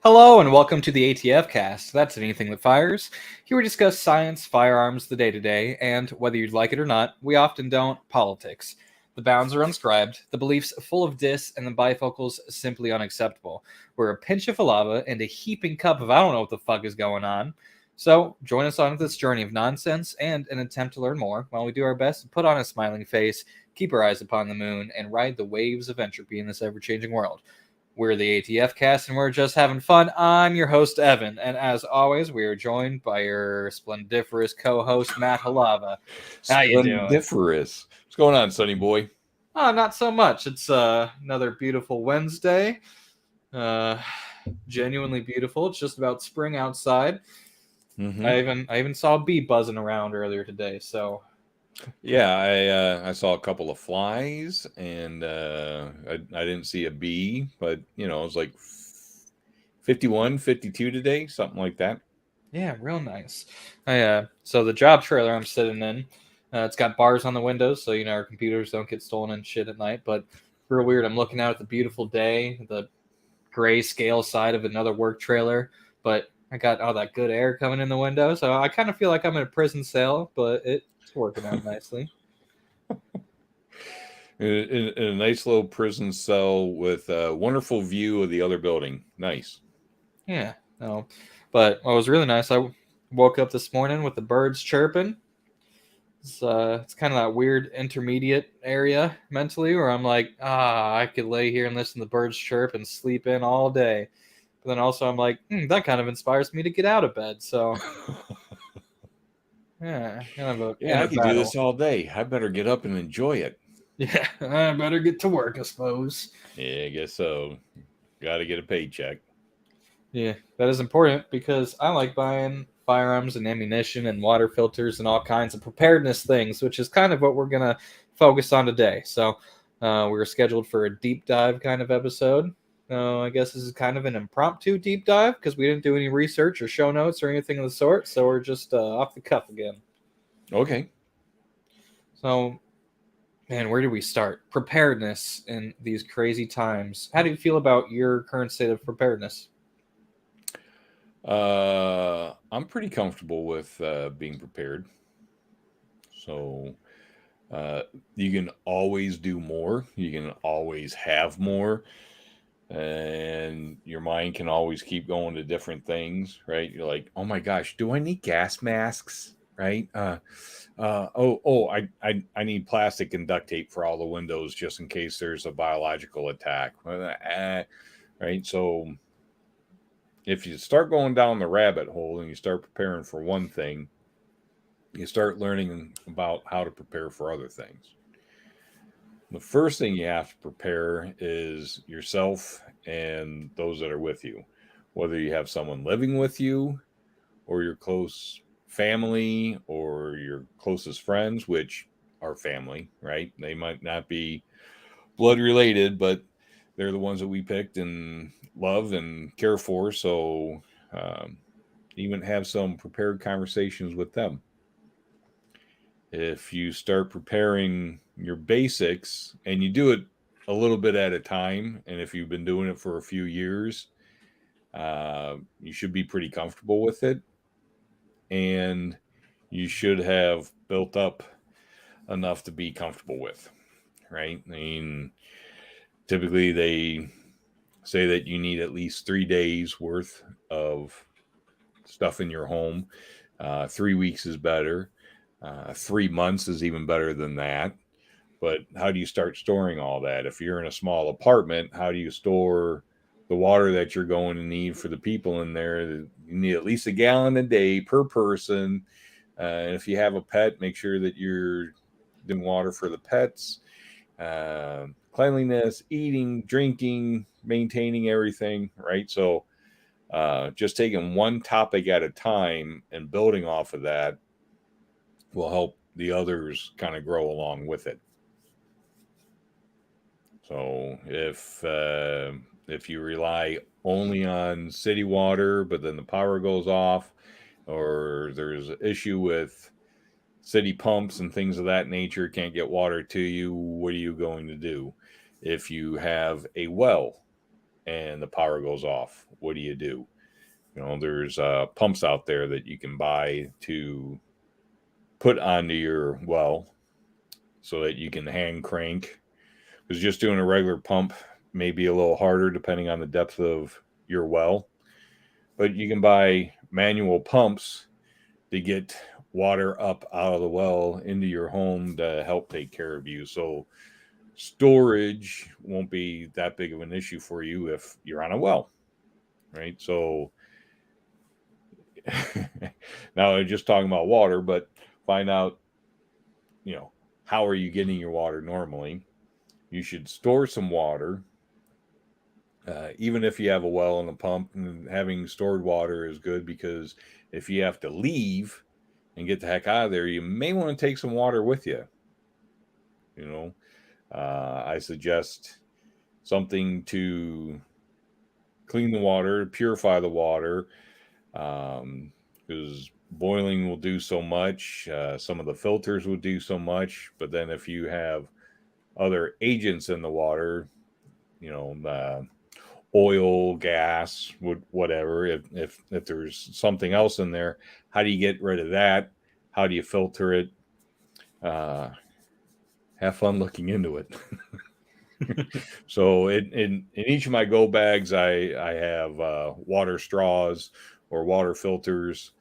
Hello and welcome to the ATF Cast. That's anything that fires. Here we discuss science, firearms, the day to day, and whether you'd like it or not, we often don't, politics. The bounds are unscribed, the beliefs full of diss, and the bifocals simply unacceptable. We're a pinch of lava and a heaping cup of I don't know what the fuck is going on. So join us on this journey of nonsense and an attempt to learn more while we do our best to put on a smiling face, keep our eyes upon the moon, and ride the waves of entropy in this ever-changing world. We're the ATF Cast, and we're just having fun. I'm your host, Evan, and as always, we are joined by your splendiferous co-host, Matt Halava. How you doing? Splendiferous. What's going on, Sonny boy? Oh, not so much. It's another beautiful Wednesday. Uh, Genuinely beautiful. It's just about spring outside. Mm-hmm. I even saw a bee buzzing around earlier today. So Yeah, I saw a couple of flies, and I didn't see a bee, but it was like 51, 52 today, something like that. yeah, real nice. So the job trailer I'm sitting in, it's got bars on the windows, so our computers don't get stolen and shit at night. But real weird. I'm looking out at the beautiful day, the gray scale side of another work trailer, but I got all that good air coming in the window, so I kind of feel like I'm in a prison cell, but it's working out nicely. In a nice little prison cell with a wonderful view of the other building. Nice. Yeah, no, but what was really nice, I woke up this morning with the birds chirping. It's kind of that weird intermediate area mentally where I'm like, I could lay here and listen to the birds chirp and sleep in all day. But then also I'm like, that kind of inspires me to get out of bed. So yeah, kind of a Yeah, I inner could do battle. this all day. I better get up and enjoy it. Yeah, I better get to work, I suppose. Yeah, I guess so. Got to get a paycheck. Yeah, that is important because I like buying firearms and ammunition and water filters and all kinds of preparedness things, which is kind of what we're going to focus on today. So, we were scheduled for a deep dive kind of episode. I guess this is kind of an impromptu deep dive because we didn't do any research or show notes or anything of the sort. So, we're just off the cuff again. Okay. So, man, where do we start? Preparedness in these crazy times. How do you feel about your current state of preparedness? I'm pretty comfortable with being prepared. So uh, you can always do more. You can always have more, and your mind can always keep going to different things. Right? You're like, oh my gosh, do I need gas masks? Right? I need plastic and duct tape for all the windows just in case there's a biological attack. Right? So if you start going down the rabbit hole and you start preparing for one thing, you start learning about how to prepare for other things. The first thing you have to prepare is yourself and those that are with you, whether you have someone living with you or your close family or your closest friends, which are family, right? They might not be blood related, but they're the ones that we picked and love and care for. So um, even have some prepared conversations with them. If you start preparing your basics and you do it a little bit at a time, and if you've been doing it for a few years, you should be pretty comfortable with it. And you should have built up enough to be comfortable with, right? I mean, typically they say that you need at least 3 days worth of stuff in your home. 3 weeks is better. 3 months is even better than that. But how do you start storing all that? If you're in a small apartment, how do you store the water that you're going to need for the people in there? You need at least a gallon a day per person. And if you have a pet, make sure that you're doing water for the pets. Cleanliness, eating, drinking, maintaining everything, right? So just taking one topic at a time and building off of that will help the others kind of grow along with it. So if you rely only on city water, but then the power goes off, or there's an issue with city pumps and things of that nature, can't get water to you, what are you going to do? If you have a well, and the power goes off. What do? You know, there's pumps out there that you can buy to put onto your well so that you can hand crank. Because just doing a regular pump may be a little harder depending on the depth of your well. But you can buy manual pumps to get water up out of the well into your home to help take care of you. So storage won't be that big of an issue for you if you're on a well, right? So now I'm just talking about water, but find out, you know, how are you getting your water normally? You should store some water. Even if you have a well and a pump, and having stored water is good because if you have to leave and get the heck out of there, you may want to take some water with you. You know, I suggest something to clean the water, purify the water, because boiling will do so much. Some of the filters will do so much, but then if you have other agents in the water, you know, oil, gas, whatever. If there's something else in there, how do you get rid of that? How do you filter it? Have fun looking into it. So in each of my go bags, I have water straws or water filters.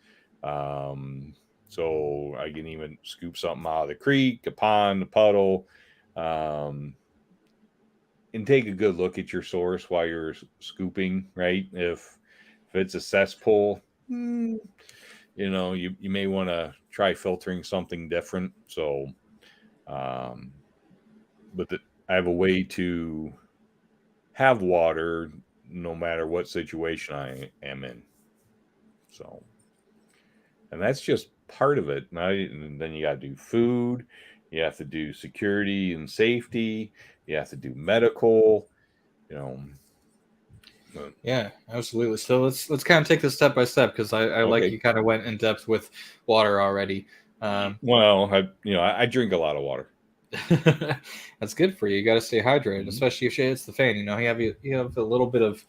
So I can even scoop something out of the creek, a pond, a puddle. And take a good look at your source while you're scooping, right? If it's a cesspool, you know, you may want to try filtering something different. So, but I have a way to have water no matter what situation I am in. So, and that's just part of it. Now, and then you got to do food, you have to do security and safety, you have to do medical, you know. Yeah, absolutely. So let's kind of take this step by step because I like Okay. you kind of went in depth with water already. Well, I drink a lot of water. That's good for you. You got to stay hydrated, especially if shit hits the fan. You know, you have a little bit of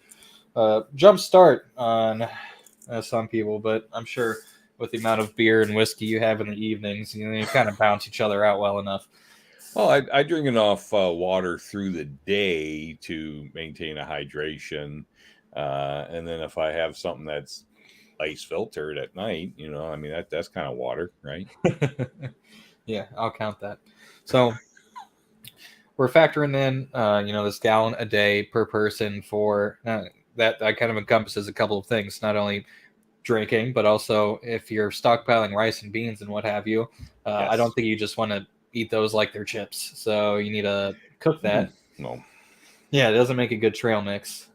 jump start on some people, but I'm sure with the amount of beer and whiskey you have in the evenings, you know, you kind of bounce each other out well enough. Well, I drink enough water through the day to maintain a hydration, and then if I have something that's ice filtered at night, you know, I mean that's kind of water, right? Yeah, I'll count that. So we're factoring in, you know, this gallon a day per person for that kind of encompasses a couple of things, not only drinking, but also if you're stockpiling rice and beans and what have you. I don't Yes. think you just want to eat those like they're chips. So you need to cook that. No. Yeah, it doesn't make a good trail mix.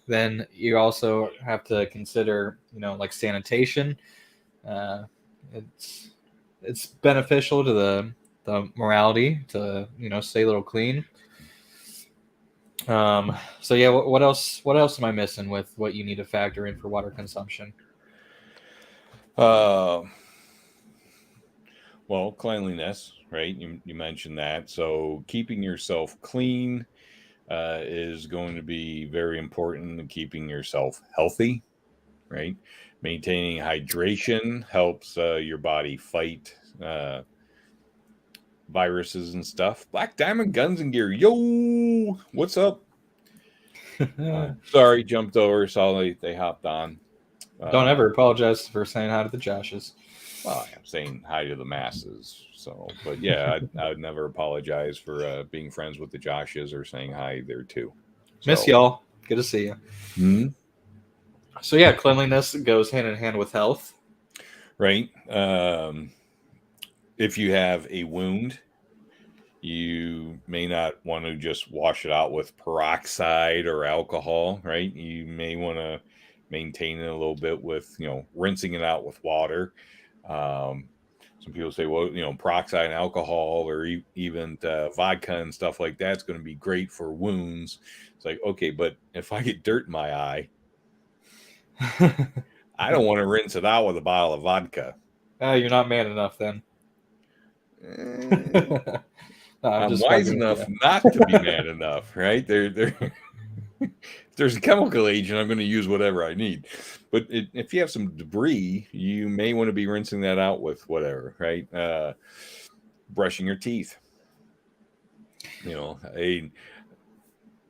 Then you also have to consider, you know, like sanitation. Uh, it's it's beneficial to the morality to, you know, stay a little clean. So yeah, what else? What else am I missing with what you need to factor in for water consumption? Uh, well, cleanliness, right? You mentioned that. So keeping yourself clean is going to be very important in keeping yourself healthy, right? Maintaining hydration helps your body fight viruses and stuff. Black Diamond Guns and Gear, yo, what's up? Sorry, jumped over. Saw they hopped on. Don't ever apologize for saying hi to the Joshes. Well, I'm saying hi to the masses. So, but yeah, I would never apologize for being friends with the Joshes or saying hi there too. Miss So, y'all. Good to see you. hmm, So yeah, cleanliness goes hand in hand with health. right. If you have a wound, you may not want to just wash it out with peroxide or alcohol, right? You may want to maintain it a little bit with, you know, rinsing it out with water. Um, some people say, well, you know, peroxide and alcohol or even vodka and stuff like that's going to be great for wounds. It's like, okay, but if I get dirt in my eye, I don't want to rinse it out with a bottle of vodka. You're not man enough then. Eh, No, I'm I'm just wise fucking with enough you. not to be mad enough, right? They're If there's a chemical agent, I'm going to use whatever I need. But if you have some debris, you may want to be rinsing that out with whatever, right? Brushing your teeth.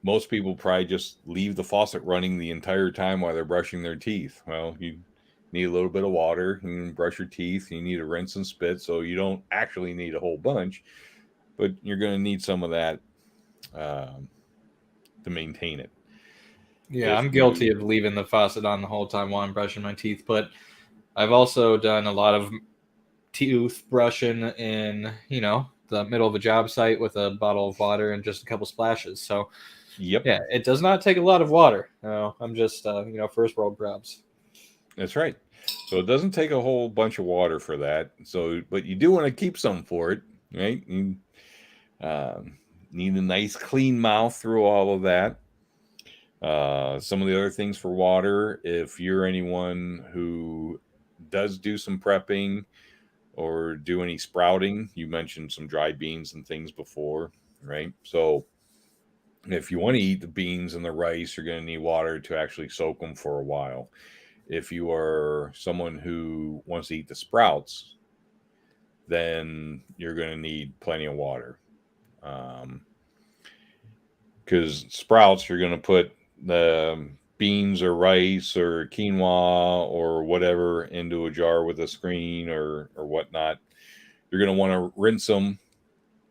Most people probably just leave the faucet running the entire time while they're brushing their teeth. Well, you need a little bit of water. You can brush your teeth. You need to rinse and spit, so you don't actually need a whole bunch, but you're going to need some of that to maintain it. Yeah, If I'm guilty you, of leaving the faucet on the whole time while I'm brushing my teeth, but I've also done a lot of tooth brushing in, the middle of a job site with a bottle of water and just a couple splashes. So, yep, yeah, it does not take a lot of water. I'm just, first world probs. that's right. So it doesn't take a whole bunch of water for that. So, but you do want to keep some for it, right? You need a nice clean mouth through all of that. Some of the other things for water, if you're anyone who does do some prepping or do any sprouting, you mentioned some dry beans and things before, right? So if you want to eat the beans and the rice, you're going to need water to actually soak them for a while. If you are someone who wants to eat the sprouts, then you're going to need plenty of water. Because sprouts, you're going to put the beans or rice or quinoa or whatever into a jar with a screen or whatnot. You're going to want to rinse them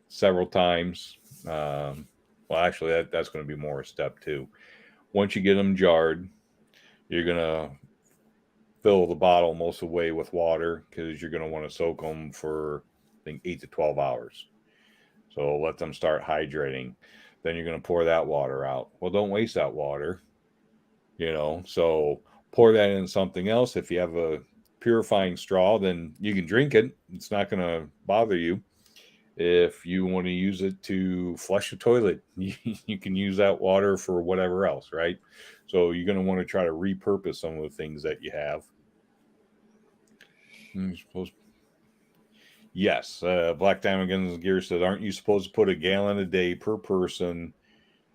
several times. Well, actually, that's going to be more a step two. Once you get them jarred, you're going to fill the bottle most of the way with water because you're going to want to soak them for, I think, 8 to 12 hours. So let them start hydrating. Then you're going to pour that water out. Well, don't waste that water, So pour that in something else. If you have a purifying straw, then you can drink it. It's not going to bother you. If you want to use it to flush the toilet, you can use that water for whatever else, right? So you're going to want to try to repurpose some of the things that you have. You're supposed Yes, Black Diamond Guns and Gear said, "Aren't you supposed to put a gallon a day per person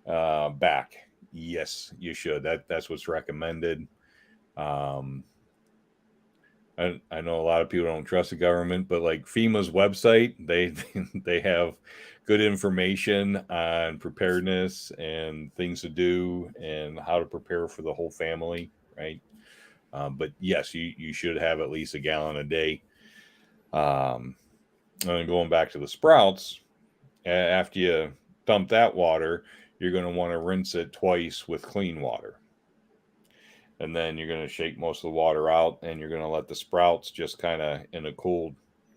back?" Yes, you should. That's what's recommended. Um, I know a lot of people don't trust the government, but like FEMA's website, they they have good information on preparedness and things to do and how to prepare for the whole family, right? But yes, you should have at least a gallon a day. Um, and going back to the sprouts, after you dump that water, you're going to want to rinse it twice with clean water. And then you're going to shake most of the water out and you're going to let the sprouts just kind of in a cool,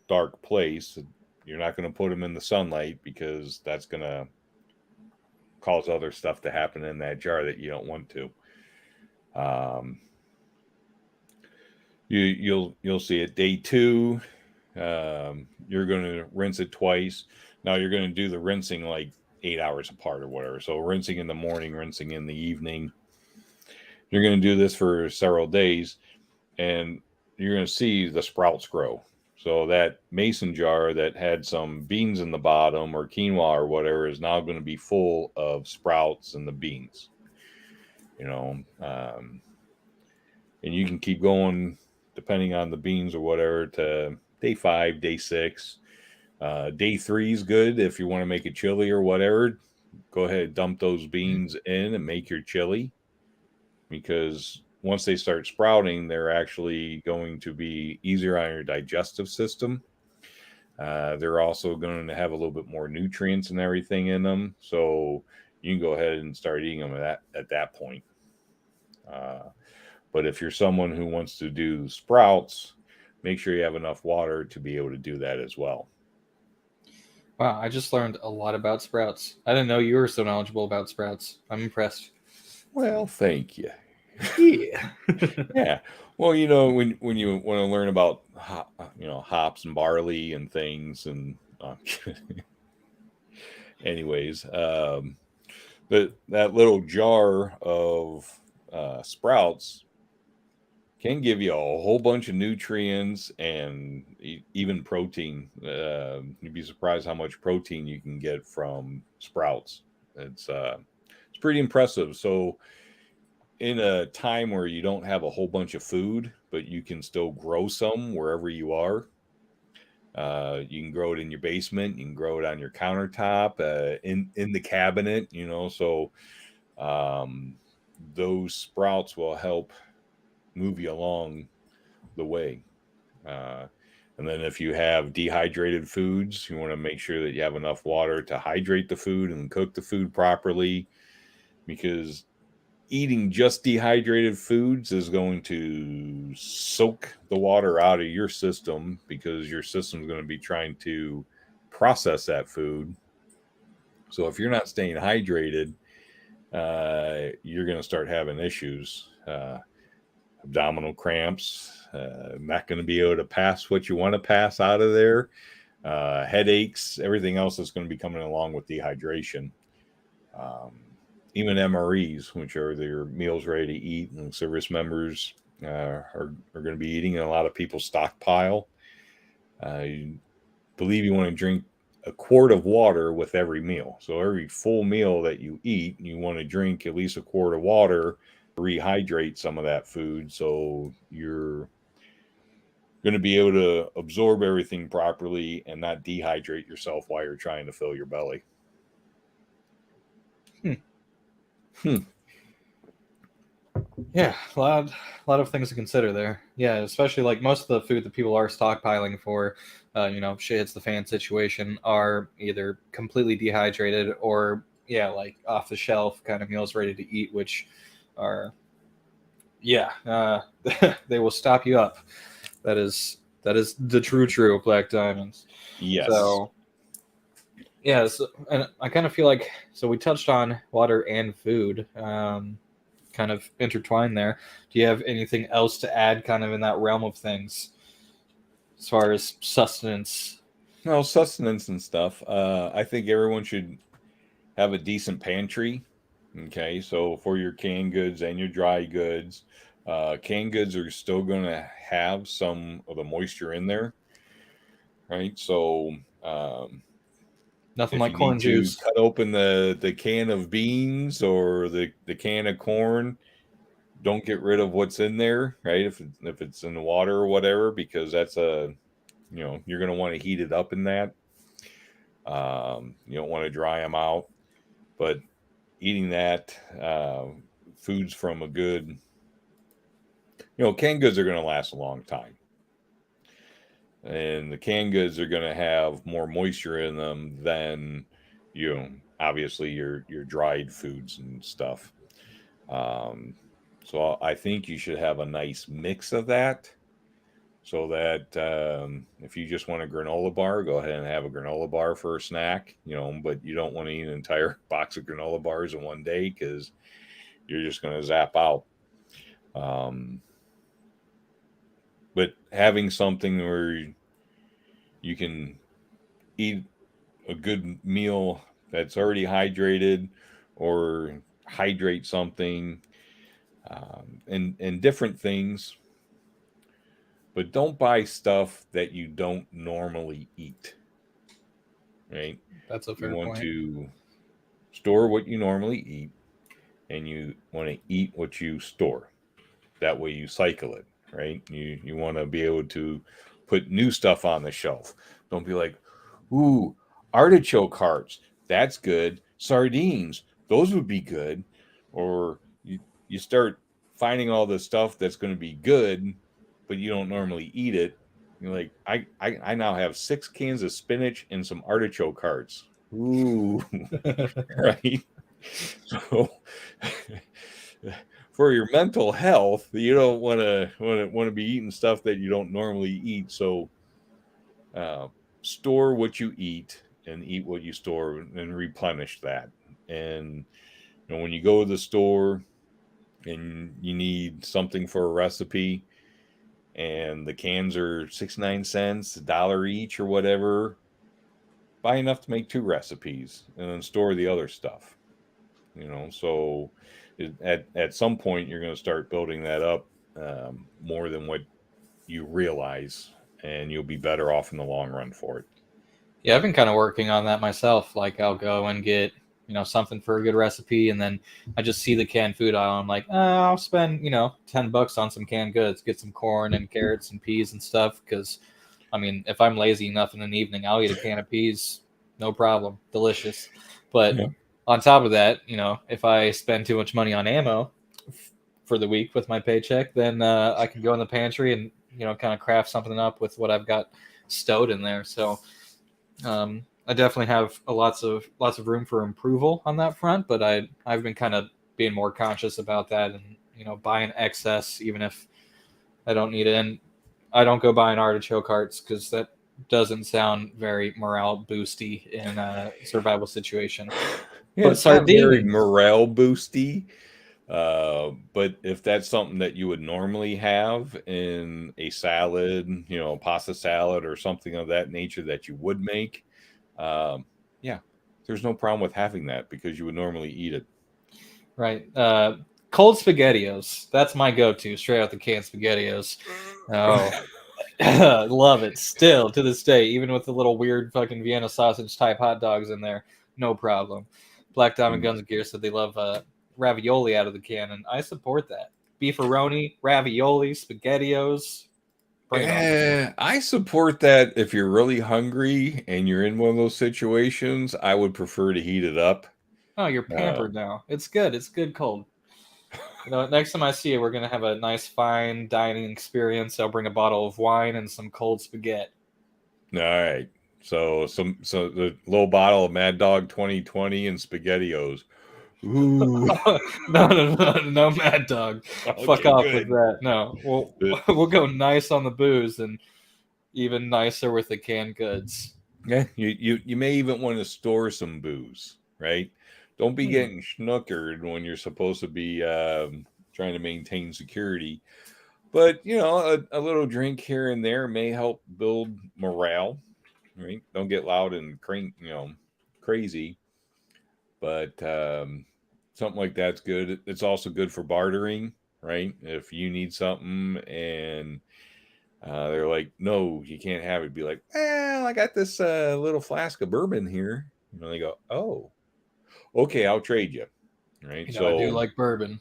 dark place. You're not going to put them in the sunlight because that's going to cause other stuff to happen in that jar that you don't want to. You'll see it day 2. You're going to rinse it twice. Now you're going to do the rinsing like 8 hours apart or whatever. So rinsing in the morning, rinsing in the evening. You're going to do this for several days, and you're going to see the sprouts grow. So that mason jar that had some beans in the bottom or quinoa or whatever is now going to be full of sprouts and the beans. And you can keep going depending on the beans or whatever to day 5, day 6. Day 3 is good if you want to make a chili or whatever. Go ahead, dump those beans in and make your chili, because once they start sprouting, they're actually going to be easier on your digestive system. They're also going to have a little bit more nutrients and everything in them, so you can go ahead and start eating them at that point. But if you're someone who wants to do sprouts, make sure you have enough water to be able to do that as well. Wow, I just learned a lot about sprouts. I didn't know you were so knowledgeable about sprouts. I'm impressed. Well, thank you. Yeah. Yeah. Well, when you want to learn about hops and barley and things, and anyways, that little jar of sprouts can give you a whole bunch of nutrients and even protein. You'd be surprised how much protein you can get from sprouts. It's It's pretty impressive. So in a time where you don't have a whole bunch of food, but you can still grow some wherever you are. You can grow it in your basement. You can grow it on your countertop, in the cabinet. So um, those sprouts will help move you along the way. Uh, and then if you have dehydrated foods, you want to make sure that you have enough water to hydrate the food and cook the food properly, because eating just dehydrated foods is going to soak the water out of your system, because your system is going to be trying to process that food. So if you're not staying hydrated, you're going to start having issues. Abdominal cramps, not going to be able to pass what you want to pass out of there, headaches, everything else that's going to be coming along with dehydration. Even MREs, which are their meals ready to eat, and service members are going to be eating, and a lot of people stockpile. I believe you want to drink a quart of water with every meal. So every full meal that you eat, you want to drink at least a quart of water, rehydrate some of that food, so you're going to be able to absorb everything properly and not dehydrate yourself while you're trying to fill your belly. Yeah, a lot of things to consider there. Yeah, especially like most of the food that people are stockpiling for, shit hits the fan situation, are either completely dehydrated or like off the shelf kind of meals ready to eat, which are they will stop you up. That is the true black diamonds. Yes. So yeah, and I kind of feel like we touched on water and food. Kind of intertwined there. Do you have anything else to add kind of in that realm of things as far as sustenance? No, sustenance and stuff. I think everyone should have a decent pantry. Okay, so for your canned goods and your dry goods, canned goods are still going to have some of the moisture in there, right? So Nothing if like you need corn to juice. cut open the can of beans or the can of corn, don't get rid of what's in there, right? If it's in the water or whatever, because that's you're going to want to heat it up in that. You don't want to dry them out, but eating that, foods from a good, canned goods are going to last a long time, and the canned goods are going to have more moisture in them than obviously your dried foods and stuff. Um, so I think you should have a nice mix of that, so that if you just want a granola bar, go ahead and have a granola bar for a snack, but you don't want to eat an entire box of granola bars in one day, because you're just going to zap out. But having something where you can eat a good meal that's already hydrated, or hydrate something, and different things, but don't buy stuff that you don't normally eat, right? That's a You fair want point. to store what you normally eat, and you want to eat what you store. That way you cycle it, right? You want to be able to put new stuff on the shelf. Don't be like, ooh, artichoke hearts, that's good. Sardines, those would be good. Or you start finding all the stuff that's going to be good, but you don't normally eat it. You're like, I now have 6 cans of spinach and some artichoke hearts. Ooh, right. So for your mental health, you don't want to be eating stuff that you don't normally eat. So uh, store what you eat and eat what you store, and replenish that. And when you go to the store and you need something for a recipe, and the cans are 69 cents, $1 each or whatever, buy enough to make 2 recipes, and then store the other stuff. So at some point you're going to start building that up, more than what you realize, and you'll be better off in the long run for it. Yeah, I've been kind of working on that myself. Like I'll go and get something for a good recipe, and then I just see the canned food aisle. I'm like, I'll spend $10 on some canned goods, get some corn and carrots and peas and stuff. Because I mean, if I'm lazy enough in an evening, I'll eat a can of peas, no problem, delicious. But Yeah. on top of that, if I spend too much money on ammo for the week with my paycheck, then I can go in the pantry and kind of craft something up with what I've got stowed in there. So I definitely have lots of room for approval on that front, but I've been kind of being more conscious about that, and buying excess even if I don't need it. And I don't go buying artichoke hearts because that doesn't sound very morale boosty in a survival situation. Yeah, But it's not very sardines, morale boosty. But if that's something that you would normally have in a salad, pasta salad or something of that nature that you would make, yeah, there's no problem with having that because you would normally eat it. right? Cold SpaghettiOs. That's my go-to, straight out the can SpaghettiOs. Oh, love it still to this day, even with the little weird fucking Vienna sausage type hot dogs in there. No problem. Black Diamond Guns and Gear said they love ravioli out of the can, and I support that. Beefaroni, ravioli, SpaghettiOs. Bring it on. I support that if you're really hungry and you're in one of those situations. I would prefer to heat it up. Oh, you're pampered now. It's good. It's good cold. Next time I see you, we're gonna have a nice fine dining experience. I'll bring a bottle of wine and some cold spaghetti. All right. So the little bottle of Mad Dog 2020 and SpaghettiOs. Ooh. No, Mad Dog. Okay, Fuck off good. with that. No, we'll go nice on the booze and even nicer with the canned goods. Yeah, you may even want to store some booze, right? Don't be getting schnookered when you're supposed to be trying to maintain security. But a little drink here and there may help build morale, right? Don't get loud and crazy, but something like that's good. It's also good for bartering, right? If you need something and they're like, no, you can't have it. Be like, well, I got this little flask of bourbon here. They go, oh, okay, I'll trade you. Right. I do So, like bourbon.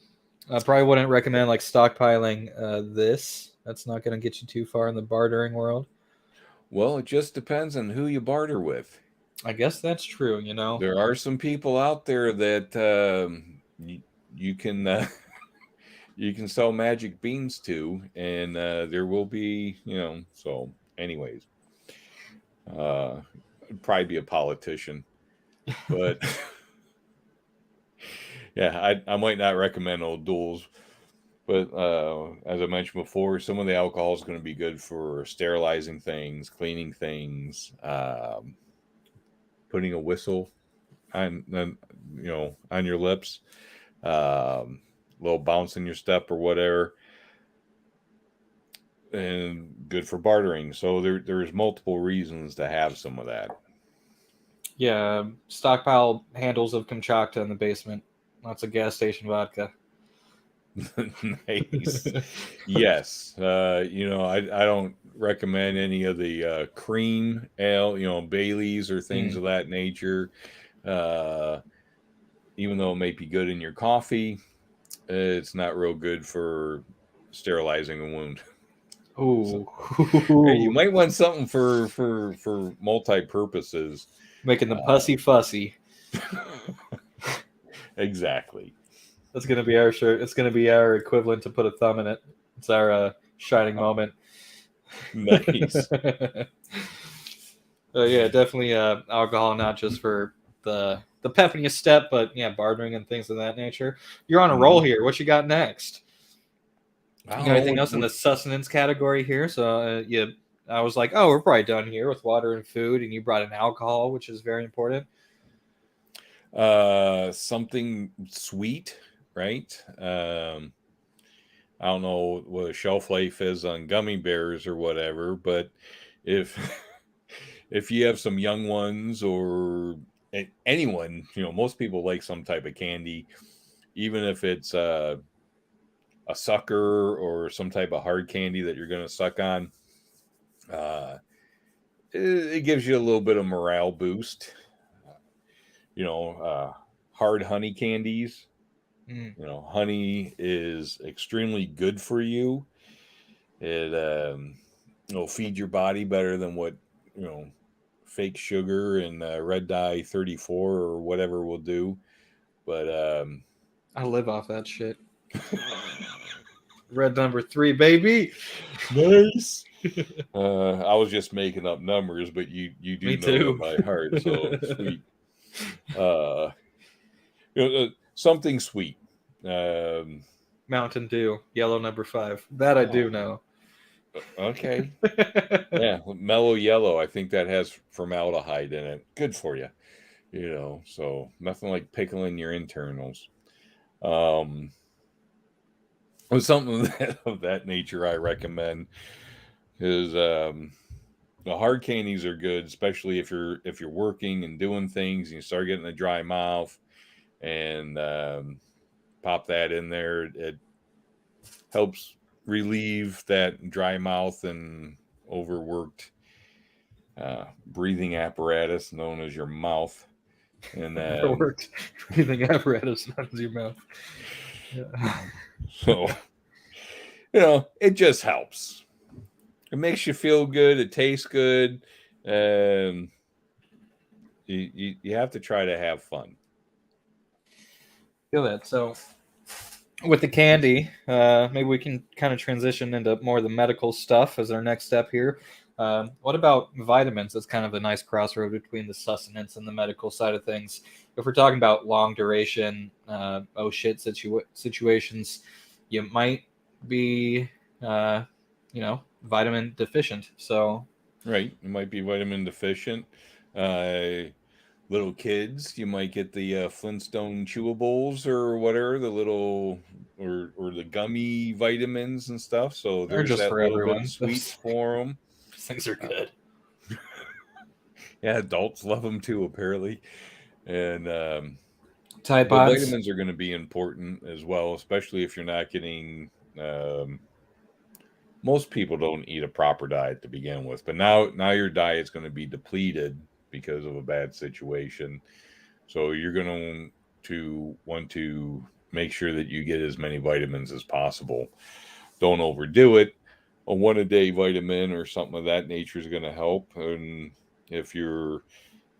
I probably wouldn't recommend like stockpiling this. That's not going to get you too far in the bartering world. well, it just depends on who you barter with. I guess that's true. There are some people out there that you can you can sell magic beans to, and there will be, So, anyways, probably be a politician, but yeah, I might not recommend old duels. But as I mentioned before, some of the alcohol is going to be good for sterilizing things, cleaning things, putting a whistle on your lips, little bounce in your step or whatever, and good for bartering. So there's multiple reasons to have some of that. Yeah, stockpile handles of Kamchatka in the basement. Lots of gas station vodka. Nice. Yes. I don't recommend any of the cream ale, Baileys or things of that nature. Even though it may be good in your coffee, it's not real good for sterilizing a wound. Ooh. Hey, you might want something for multi purposes. Making the pussy fussy. Exactly. That's gonna be our shirt. It's gonna be our equivalent to put a thumb in it. It's our shining moment. Nice. Yeah, definitely alcohol, not just for the pep in your step, but yeah, bartering and things of that nature. You're on a roll here. What you got next? You got anything else in the sustenance category here? So I was like, oh, we're probably done here with water and food, and you brought in alcohol, which is very important. Something sweet, right? I don't know what a shelf life is on gummy bears or whatever, but if if you have some young ones or anyone, most people like some type of candy, even if it's a sucker or some type of hard candy that you're going to suck on. It gives you a little bit of morale boost. hard honey candies. Mm. Honey is extremely good for you. It will feed your body better than what fake sugar and red dye 34 or whatever will do. But I live off that shit. Red number 3, baby. nice. I was just making up numbers, but you do Me know them too. by heart, so sweet. Something sweet. Mountain Dew, yellow number 5. That I do know. Okay. Yeah, mellow yellow. I think that has formaldehyde in it. Good for you. So nothing like pickling your internals. Something of that nature I recommend is the hard candies are good, especially if you're working and doing things and you start getting a dry mouth, and pop that in there. It helps relieve that dry mouth and overworked breathing apparatus known as your mouth. And Overworked breathing apparatus, not as your mouth. Yeah. So, it just helps. It makes you feel good. It tastes good. You have to try to have fun. Feel that. So, with the candy, maybe we can kind of transition into more of the medical stuff as our next step here. What about vitamins? That's kind of a nice crossroad between the sustenance and the medical side of things. If we're talking about long duration, situations, you might be, vitamin deficient. So, right, you might be vitamin deficient. Little kids, you might get the Flintstone chewables or whatever, the little or the gummy vitamins and stuff. So they're there's just that for little bit everyone. of sweet for them. Those things are good. Yeah, adults love them too, apparently. And Tide but Pods. vitamins are going to be important as well, especially if you're not getting. Most people don't eat a proper diet to begin with, but now your diet's going to be depleted because of a bad situation. So you're going to want to make sure that you get as many vitamins as possible. Don't overdo it. A 1-a-day vitamin or something of that nature is going to help. And if you're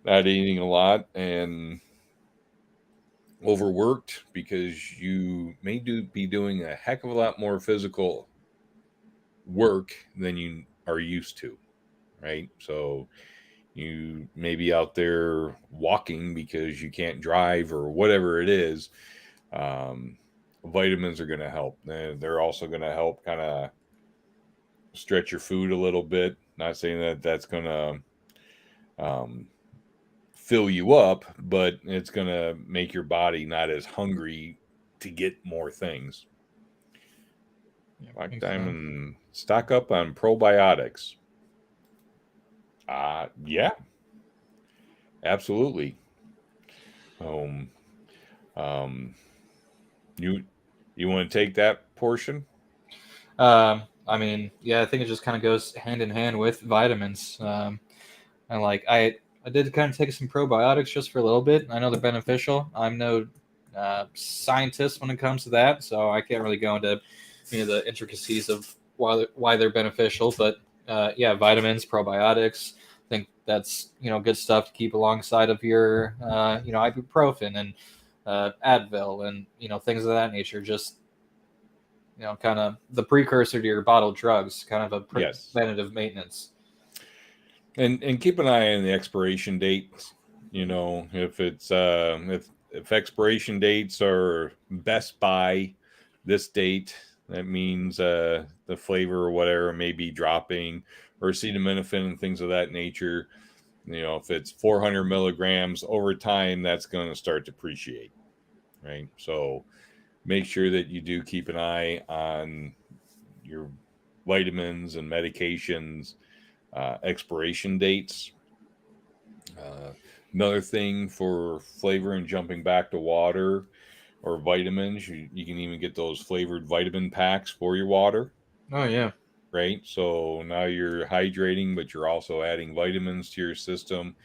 not eating a lot and overworked, because you may be doing a heck of a lot more physical work than you are used to, right? So you may be out there walking because you can't drive or whatever it is. Vitamins are going to help. They're also going to help kind of stretch your food a little bit. Not saying that that's going to fill you up, but it's going to make your body not as hungry to get more things. Black Diamond, stock up on probiotics. Yeah, absolutely. You want to take that portion? I mean, yeah, I think it just kind of goes hand in hand with vitamins. And like I did kind of take some probiotics just for a little bit. I know they're beneficial. I'm no scientist when it comes to that, so I can't really go into the intricacies of why they're beneficial. But yeah, vitamins, probiotics. I think that's good stuff to keep alongside of your ibuprofen and Advil and things of that nature. Just kind of the precursor to your bottled drugs, kind of a preventative maintenance. And keep an eye on the expiration dates. If it's if expiration dates are best by this date, that means the flavor or whatever may be dropping, or acetaminophen and things of that nature. If it's 400 milligrams over time, that's going to start to depreciate, right? So make sure that you do keep an eye on your vitamins and medications expiration dates. Another thing for flavor and jumping back to water or vitamins, you can even get those flavored vitamin packs for your water. Oh yeah. Right. So now you're hydrating, but you're also adding vitamins to your system.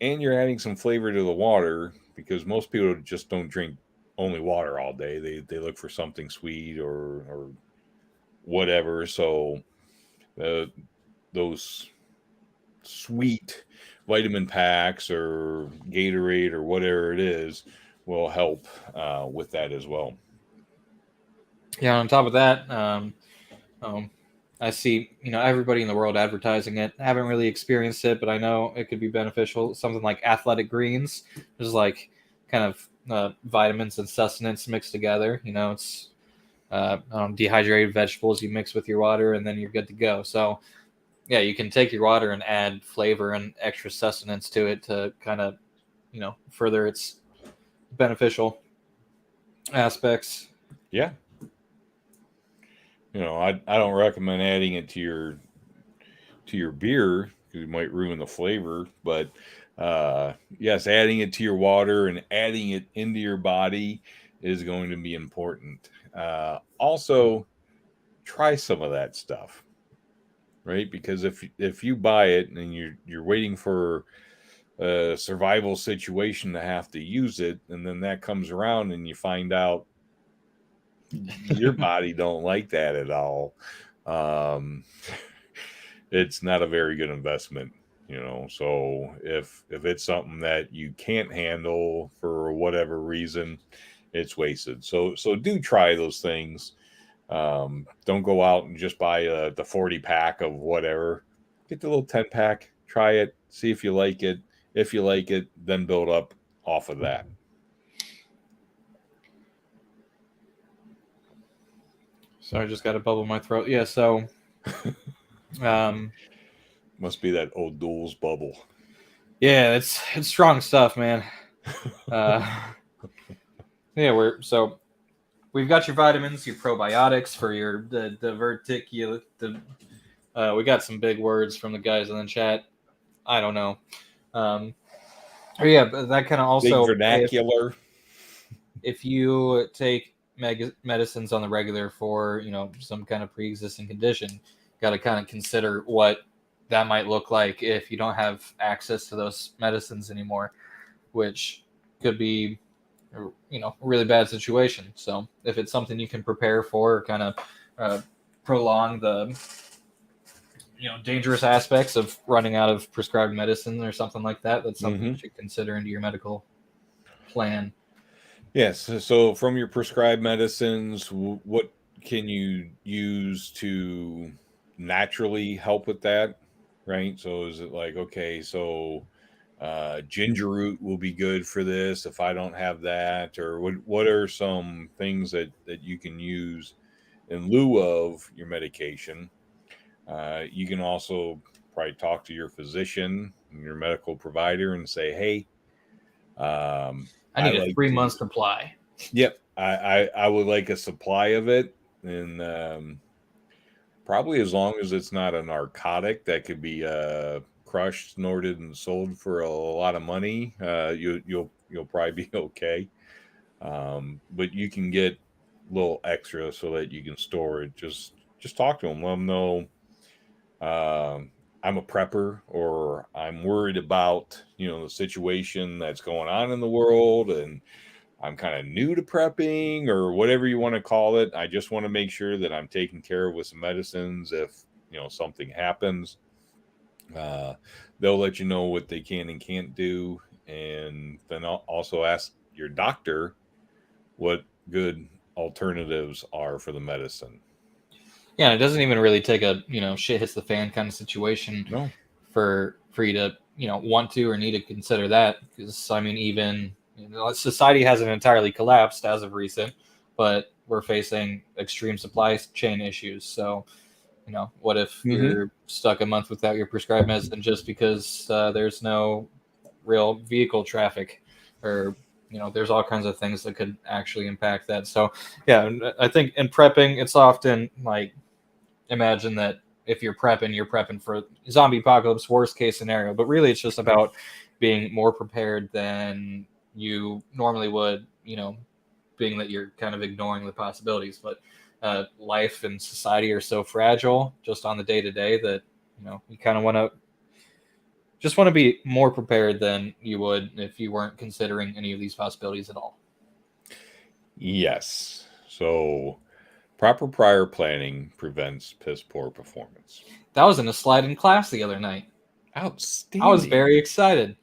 and you're adding some flavor to the water, because most people just don't drink only water all day. They look for something sweet or whatever. So those sweet vitamin packs or Gatorade or whatever it is will help with that as well. Yeah, on top of that, I see, everybody in the world advertising it. I haven't really experienced it, but I know it could be beneficial. Something like Athletic Greens, there's like kind of vitamins and sustenance mixed together. It's dehydrated vegetables you mix with your water, and then you're good to go. So yeah, you can take your water and add flavor and extra sustenance to it to kind of further its beneficial aspects. Yeah. I don't recommend adding it to your beer because you might ruin the flavor. But yes, adding it to your water and adding it into your body is going to be important. Also, try some of that stuff, right? Because if you buy it and you're waiting for a survival situation to have to use it, and then that comes around and you find out your body don't like that at all, um, it's not a very good investment. So if it's something that you can't handle for whatever reason, it's wasted. So do try those things. Don't go out and just buy the 40 pack of whatever. Get the little 10 pack, try it, see if you like it. If you like it, then build up off of that. So I just got a bubble in my throat. Yeah, so Must be that old Duels bubble. yeah, it's strong stuff, man. Yeah, we've got your vitamins, your probiotics for your the diverticula. We got some big words from the guys in the chat. I don't know. Yeah, but that kind of Big also, vernacular. if you take medicines on the regular for some kind of pre-existing condition, got to kind of consider what that might look like if you don't have access to those medicines anymore, which could be a really bad situation. So if it's something you can prepare for, kind of prolong the dangerous aspects of running out of prescribed medicine or something like that, that's something you should consider into your medical plan. Yes. So from your prescribed medicines, what can you use to naturally help with that? Right. So is it like, okay, so ginger root will be good for this if I don't have that, or what are some things that you can use in lieu of your medication? You can also probably talk to your physician, your medical provider, and say, hey, I I need a like 3 month to. supply. Yep, I would like a supply of it, and probably as long as it's not a narcotic that could be crushed, snorted, and sold for a lot of money. You'll probably be okay. But you can get a little extra so that you can store it. Just talk to them, let them know I'm a prepper, or I'm worried about the situation that's going on in the world, and I'm kind of new to prepping, or whatever you want to call it. I just want to make sure that I'm taken care of with some medicines if something happens. They'll let you know what they can and can't do, and then I'll also ask your doctor what good alternatives are for the medicine. Yeah, it doesn't even really take a shit hits the fan kind of situation No. for you to want to or need to consider that, because I mean, even society hasn't entirely collapsed as of recent, but we're facing extreme supply chain issues. So what if you're stuck a month without your prescribed medicine just because there's no real vehicle traffic, or there's all kinds of things that could actually impact that. So yeah, I think in prepping, it's often like, imagine that if you're prepping for zombie apocalypse, worst case scenario, but really it's just about being more prepared than you normally would, being that you're kind of ignoring the possibilities. But life and society are so fragile just on the day to day that you kind of want to just want to be more prepared than you would if you weren't considering any of these possibilities at all. Yes. So proper prior planning prevents piss poor performance. That was in a slide in class the other night. Outstanding. I was very excited.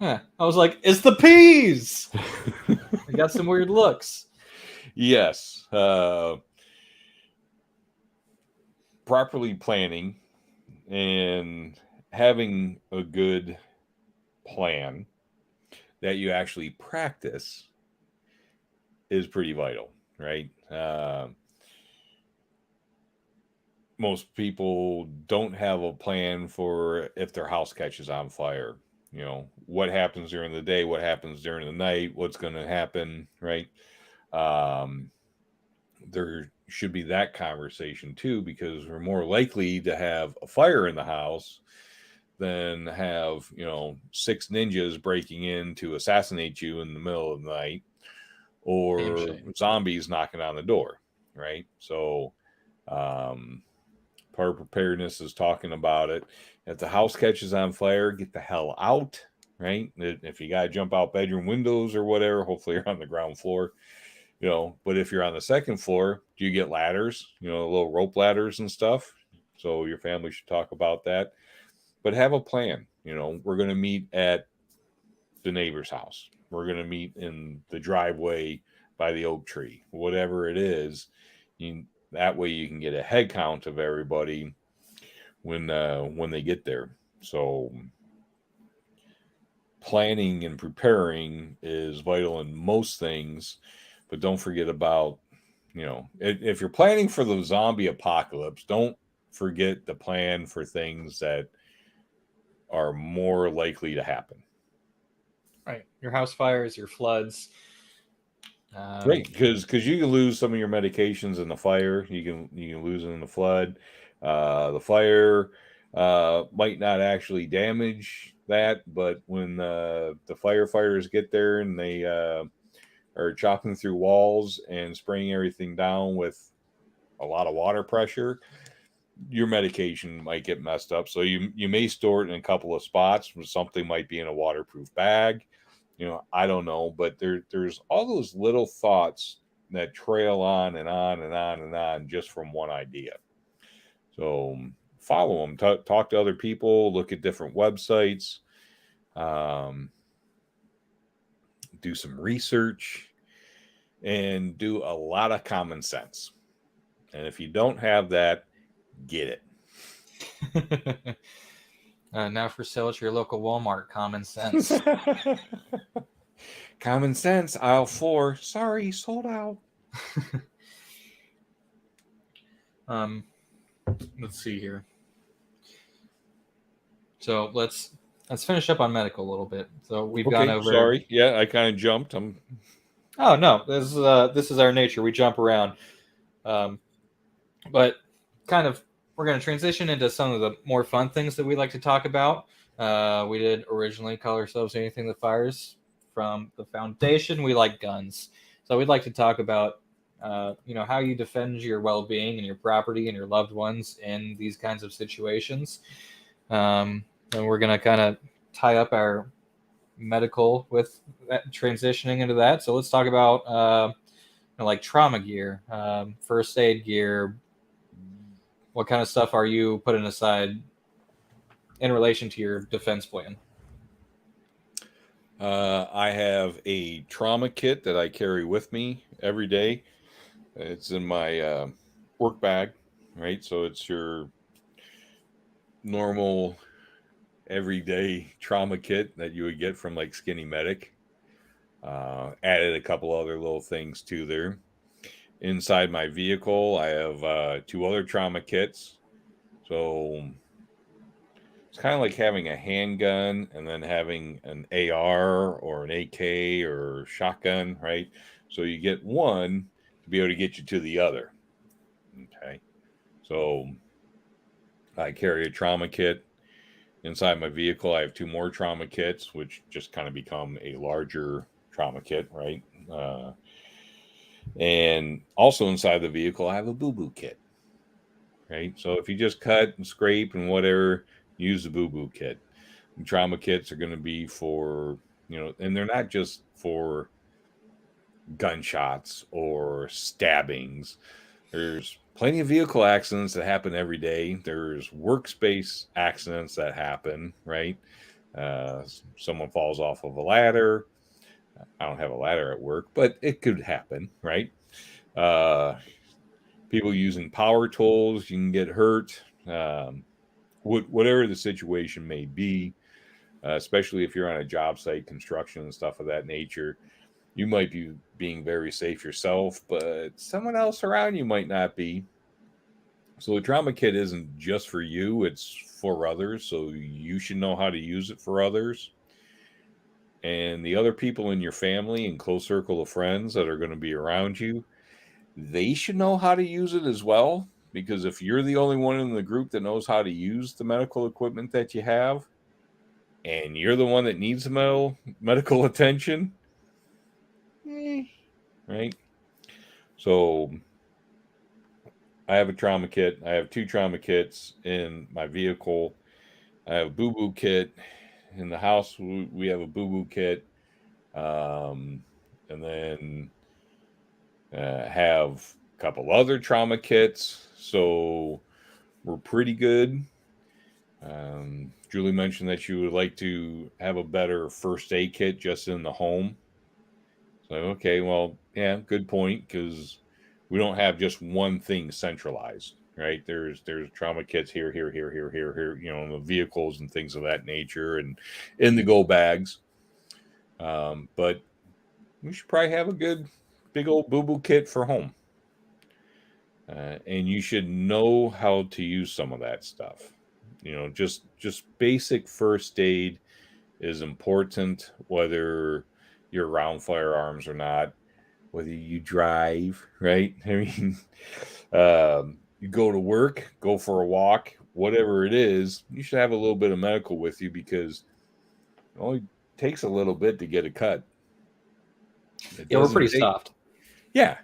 I was like, it's the peas! I got some weird looks. Yes. Properly planning and having a good plan that you actually practice is pretty vital, right? Most people don't have a plan for if their house catches on fire. What happens during the day, what happens during the night, what's going to happen, right? There should be that conversation too, because we're more likely to have a fire in the house than have 6 ninjas breaking in to assassinate you in the middle of the night, or zombies knocking on the door, right? So part of preparedness is talking about it. If the house catches on fire, get the hell out, right? If you got to jump out bedroom windows or whatever, hopefully you're on the ground floor, but if you're on the second floor, do you get ladders, little rope ladders and stuff? So your family should talk about that, but have a plan. We're going to meet at the neighbor's house. We're going to meet in the driveway by the oak tree, whatever it is. That way you can get a head count of everybody when they get there. So planning and preparing is vital in most things, but don't forget about, if you're planning for the zombie apocalypse, don't forget to plan for things that are more likely to happen. Right. Your house fires, your floods. Right, because you can lose some of your medications in the fire. You can lose them in the flood. The fire might not actually damage that, but when the firefighters get there and they are chopping through walls and spraying everything down with a lot of water pressure, your medication might get messed up. So you may store it in a couple of spots. Something might be in a waterproof bag. I don't know, but there's all those little thoughts that trail on and on and on and on just from one idea. So follow them, talk to other people, look at different websites, do some research, and do a lot of common sense. And if you don't have that, get it. Now for sale at your local Walmart, common sense. Common sense, aisle 4. Sorry, sold out. Let's see here. So let's finish up on medical a little bit. So we've gone over. Sorry, yeah, I kind of jumped. Oh no, this is our nature. We jump around, but kind of we're going to transition into some of the more fun things that we like to talk about. We did originally call ourselves Anything That Fires. From the foundation, we like guns, so we'd like to talk about how you defend your well-being and your property and your loved ones in these kinds of situations. And we're going to kind of tie up our medical with that, transitioning into that. So let's talk about like trauma gear, first aid gear. What kind of stuff are you putting aside in relation to your defense plan? I have a trauma kit that I carry with me every day. It's in my work bag, right? So it's your normal everyday trauma kit that you would get from like Skinny Medic. Added a couple other little things to there. Inside my vehicle, I have 2 other trauma kits. So it's kind of like having a handgun and then having an AR or an AK or shotgun, right? So you get one to be able to get you to the other. Okay. So I carry a trauma kit. Inside my vehicle, I have 2 more trauma kits, which just kind of become a larger trauma kit, right? And also inside the vehicle, I have a boo-boo kit, right? So if you just cut and scrape and whatever, use the boo-boo kit. Trauma kits are going to be for, and they're not just for gunshots or stabbings. There's plenty of vehicle accidents that happen every day. There's workspace accidents that happen, right? Uh, Someone falls off of a ladder. I don't have a ladder at work, but it could happen, right? Uh, People using power tools, you can get hurt. Whatever the situation may be, especially if you're on a job site, construction, and stuff of that nature, you might be being very safe yourself, but someone else around you might not be. So a trauma kit isn't just for you, it's for others. So you should know how to use it for others. And the other people in your family and close circle of friends that are going to be around you, they should know how to use it as well. Because if you're the only one in the group that knows how to use the medical equipment that you have, and you're the one that needs the medical attention, right? So I have a trauma kit. I have 2 trauma kits in my vehicle. I have a boo boo kit in the house. We have a boo boo kit, and then have a couple other trauma kits. So we're pretty good. Julie mentioned that she would like to have a better first aid kit just in the home. So okay, well, yeah, good point, because we don't have just one thing centralized, right? There's trauma kits here, in the vehicles and things of that nature, and in the go bags. But we should probably have a good big old boo boo kit for home, and you should know how to use some of that stuff. Just basic first aid is important, whether you're around firearms or not, whether you drive, right? I mean, you go to work, go for a walk, whatever it is, you should have a little bit of medical with you, because it only takes a little bit to get a cut. Yeah, we're pretty soft. Yeah,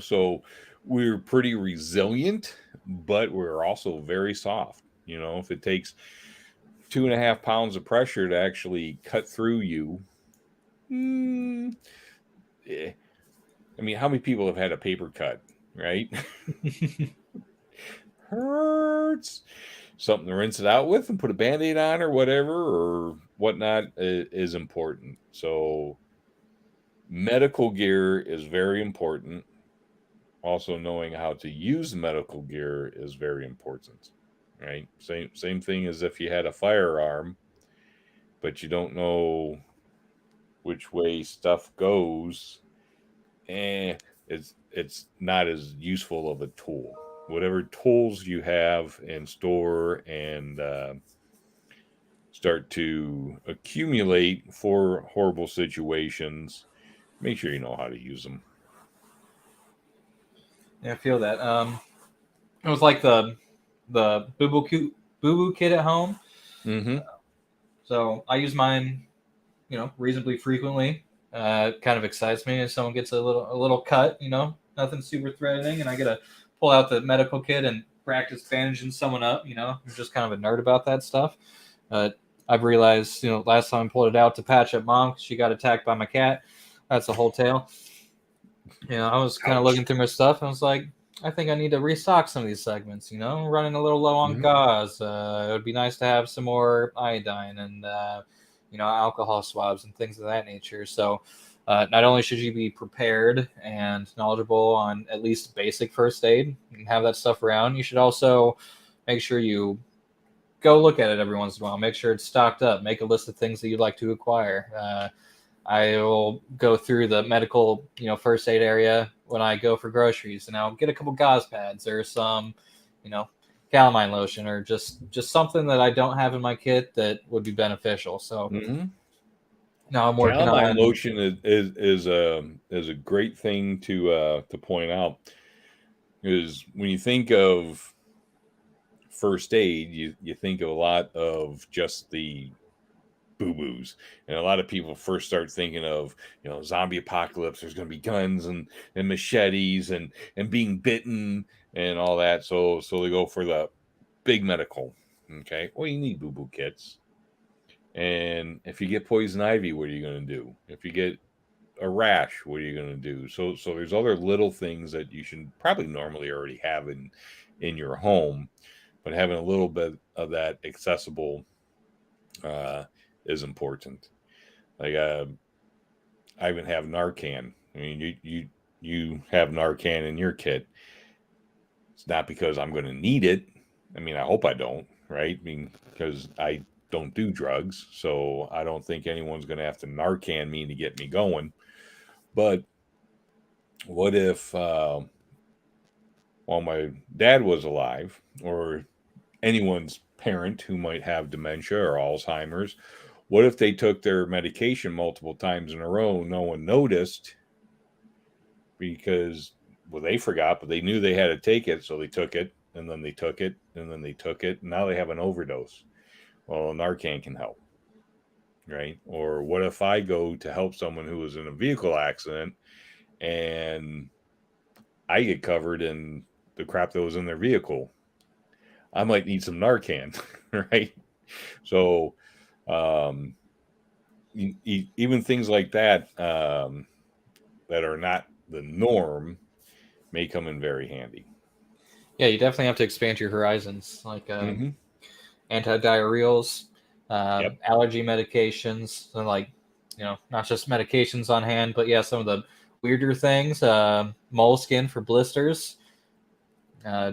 so we're pretty resilient, but we're also very soft. If it takes 2.5 pounds of pressure to actually cut through you, eh, I mean, how many people have had a paper cut, right? Hurts. Something to rinse it out with and put a band-aid on or whatever or whatnot is important. So medical gear is very important. Also, knowing how to use medical gear is very important, right? Same thing as if you had a firearm, but you don't know which way stuff goes. It's not as useful of a tool. Whatever tools you have in store and start to accumulate for horrible situations, make sure you know how to use them. Yeah, I feel that. It was like the boo boo kit at home. Mm-hmm. So I use mine, reasonably frequently. Kind of excites me if someone gets a little cut. Nothing super threatening, and I get to pull out the medical kit and practice bandaging someone up. I'm just kind of a nerd about that stuff. I've realized, last time I pulled it out to patch up mom because she got attacked by my cat. That's a whole tale. I was kind of looking through my stuff and I was like, I think I need to restock some of these segments. Running a little low on gauze. It would be nice to have some more iodine and alcohol swabs and things of that nature. So not only should you be prepared and knowledgeable on at least basic first aid and have that stuff around, you should also make sure you go look at it every once in a while. Make sure it's stocked up. Make a list of things that you'd like to acquire. I will go through the medical, first aid area when I go for groceries, and I'll get a couple gauze pads or some, calamine lotion or just something that I don't have in my kit that would be beneficial. So now I'm working calamine on lotion is a great thing to point out, because when you think of first aid, you think of a lot of just the boo-boos, and a lot of people first start thinking of zombie apocalypse. There's going to be guns and machetes and being bitten and all that. So they go for the big medical. Okay, well, you need boo-boo kits. And if you get poison ivy, what are you going to do? If you get a rash, what are you going to do? So there's other little things that you should probably normally already have in your home, but having a little bit of that accessible uh, is important. Like I even have Narcan. I mean, you have Narcan in your kit. It's not because I'm going to need it. I mean, I hope I don't, right? I mean, because I don't do drugs, so I don't think anyone's going to have to Narcan me to get me going. But what if, while my dad was alive, or anyone's parent who might have dementia or Alzheimer's, what if they took their medication multiple times in a row, no one noticed because, well, they forgot, but they knew they had to take it, so they took it, and then they took it, and then they took it, and now they have an overdose. Well, Narcan can help, right? Or what if I go to help someone who was in a vehicle accident and I get covered in the crap that was in their vehicle? I might need some Narcan, right? So, um, even things like that, that are not the norm may come in very handy. Yeah, you definitely have to expand your horizons, like Mm-hmm. antidiarrheals, Yep. allergy medications, and like not just medications on hand, but yeah, some of the weirder things, moleskin for blisters,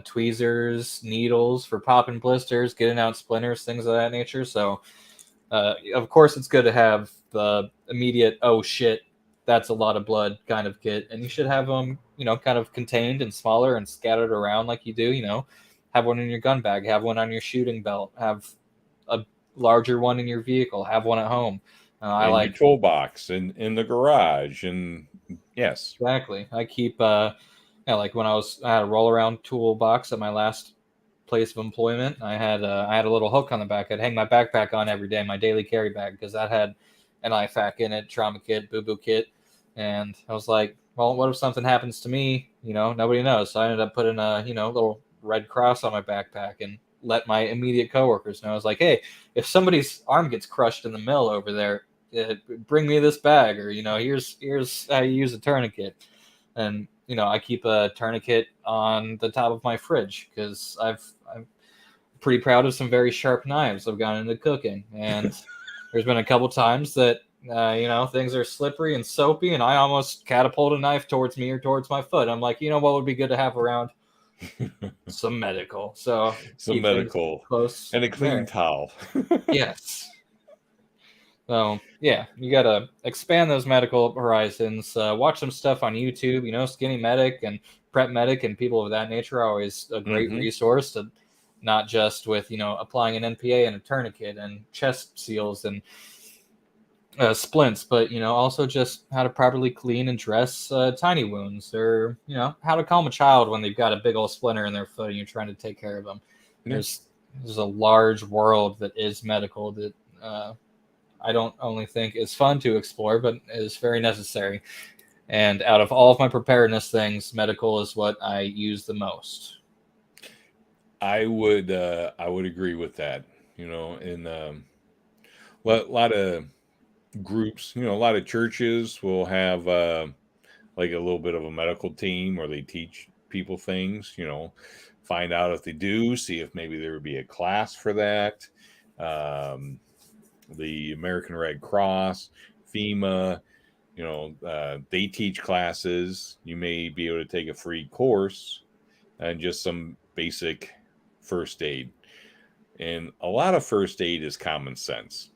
tweezers, needles for popping blisters, getting out splinters, things of that nature. So, of course, it's good to have the immediate, oh shit, that's a lot of blood kind of kit, and you should have them, kind of contained and smaller and scattered around like you do. Have one in your gun bag, have one on your shooting belt, have a larger one in your vehicle, have one at home. I In your like toolbox, in the garage, and yes. exactly. I keep yeah, like when I had a roll around toolbox at my last place of employment. I had a little hook on the back. I'd hang my backpack on every day, my daily carry bag, because that had an IFAC in it, trauma kit, boo boo kit, and I was like, well, what if something happens to me? Nobody knows. So I ended up putting a little red cross on my backpack and let my immediate coworkers know. I was like, hey, if somebody's arm gets crushed in the mill over there, bring me this bag, or here's how you use a tourniquet. And I keep a tourniquet on the top of my fridge because I'm pretty proud of some very sharp knives I've gone into cooking, and there's been a couple times that things are slippery and soapy, and I almost catapult a knife towards me or towards my foot. I'm like, what would be good to have around? Some medical, so Some keep things medical close and a clean there. towel. Yes. So yeah, you gotta expand those medical horizons. Watch some stuff on YouTube. Skinny Medic and Prep Medic and people of that nature are always a great Hmm. resource to not just with applying an NPA and a tourniquet and chest seals and splints, but also just how to properly clean and dress tiny wounds, or how to calm a child when they've got a big old splinter in their foot and you're trying to take care of them. Yeah. There's a large world that is medical that. I don't only think is fun to explore, but is very necessary. And out of all of my preparedness things, medical is what I use the most. I would agree with that. In lot of groups, a lot of churches will have like a little bit of a medical team where they teach people things. Find out if they do, see if maybe there would be a class for that. Um, the American Red Cross, FEMA, they teach classes. You may be able to take a free course and just some basic first aid. And a lot of first aid is common sense,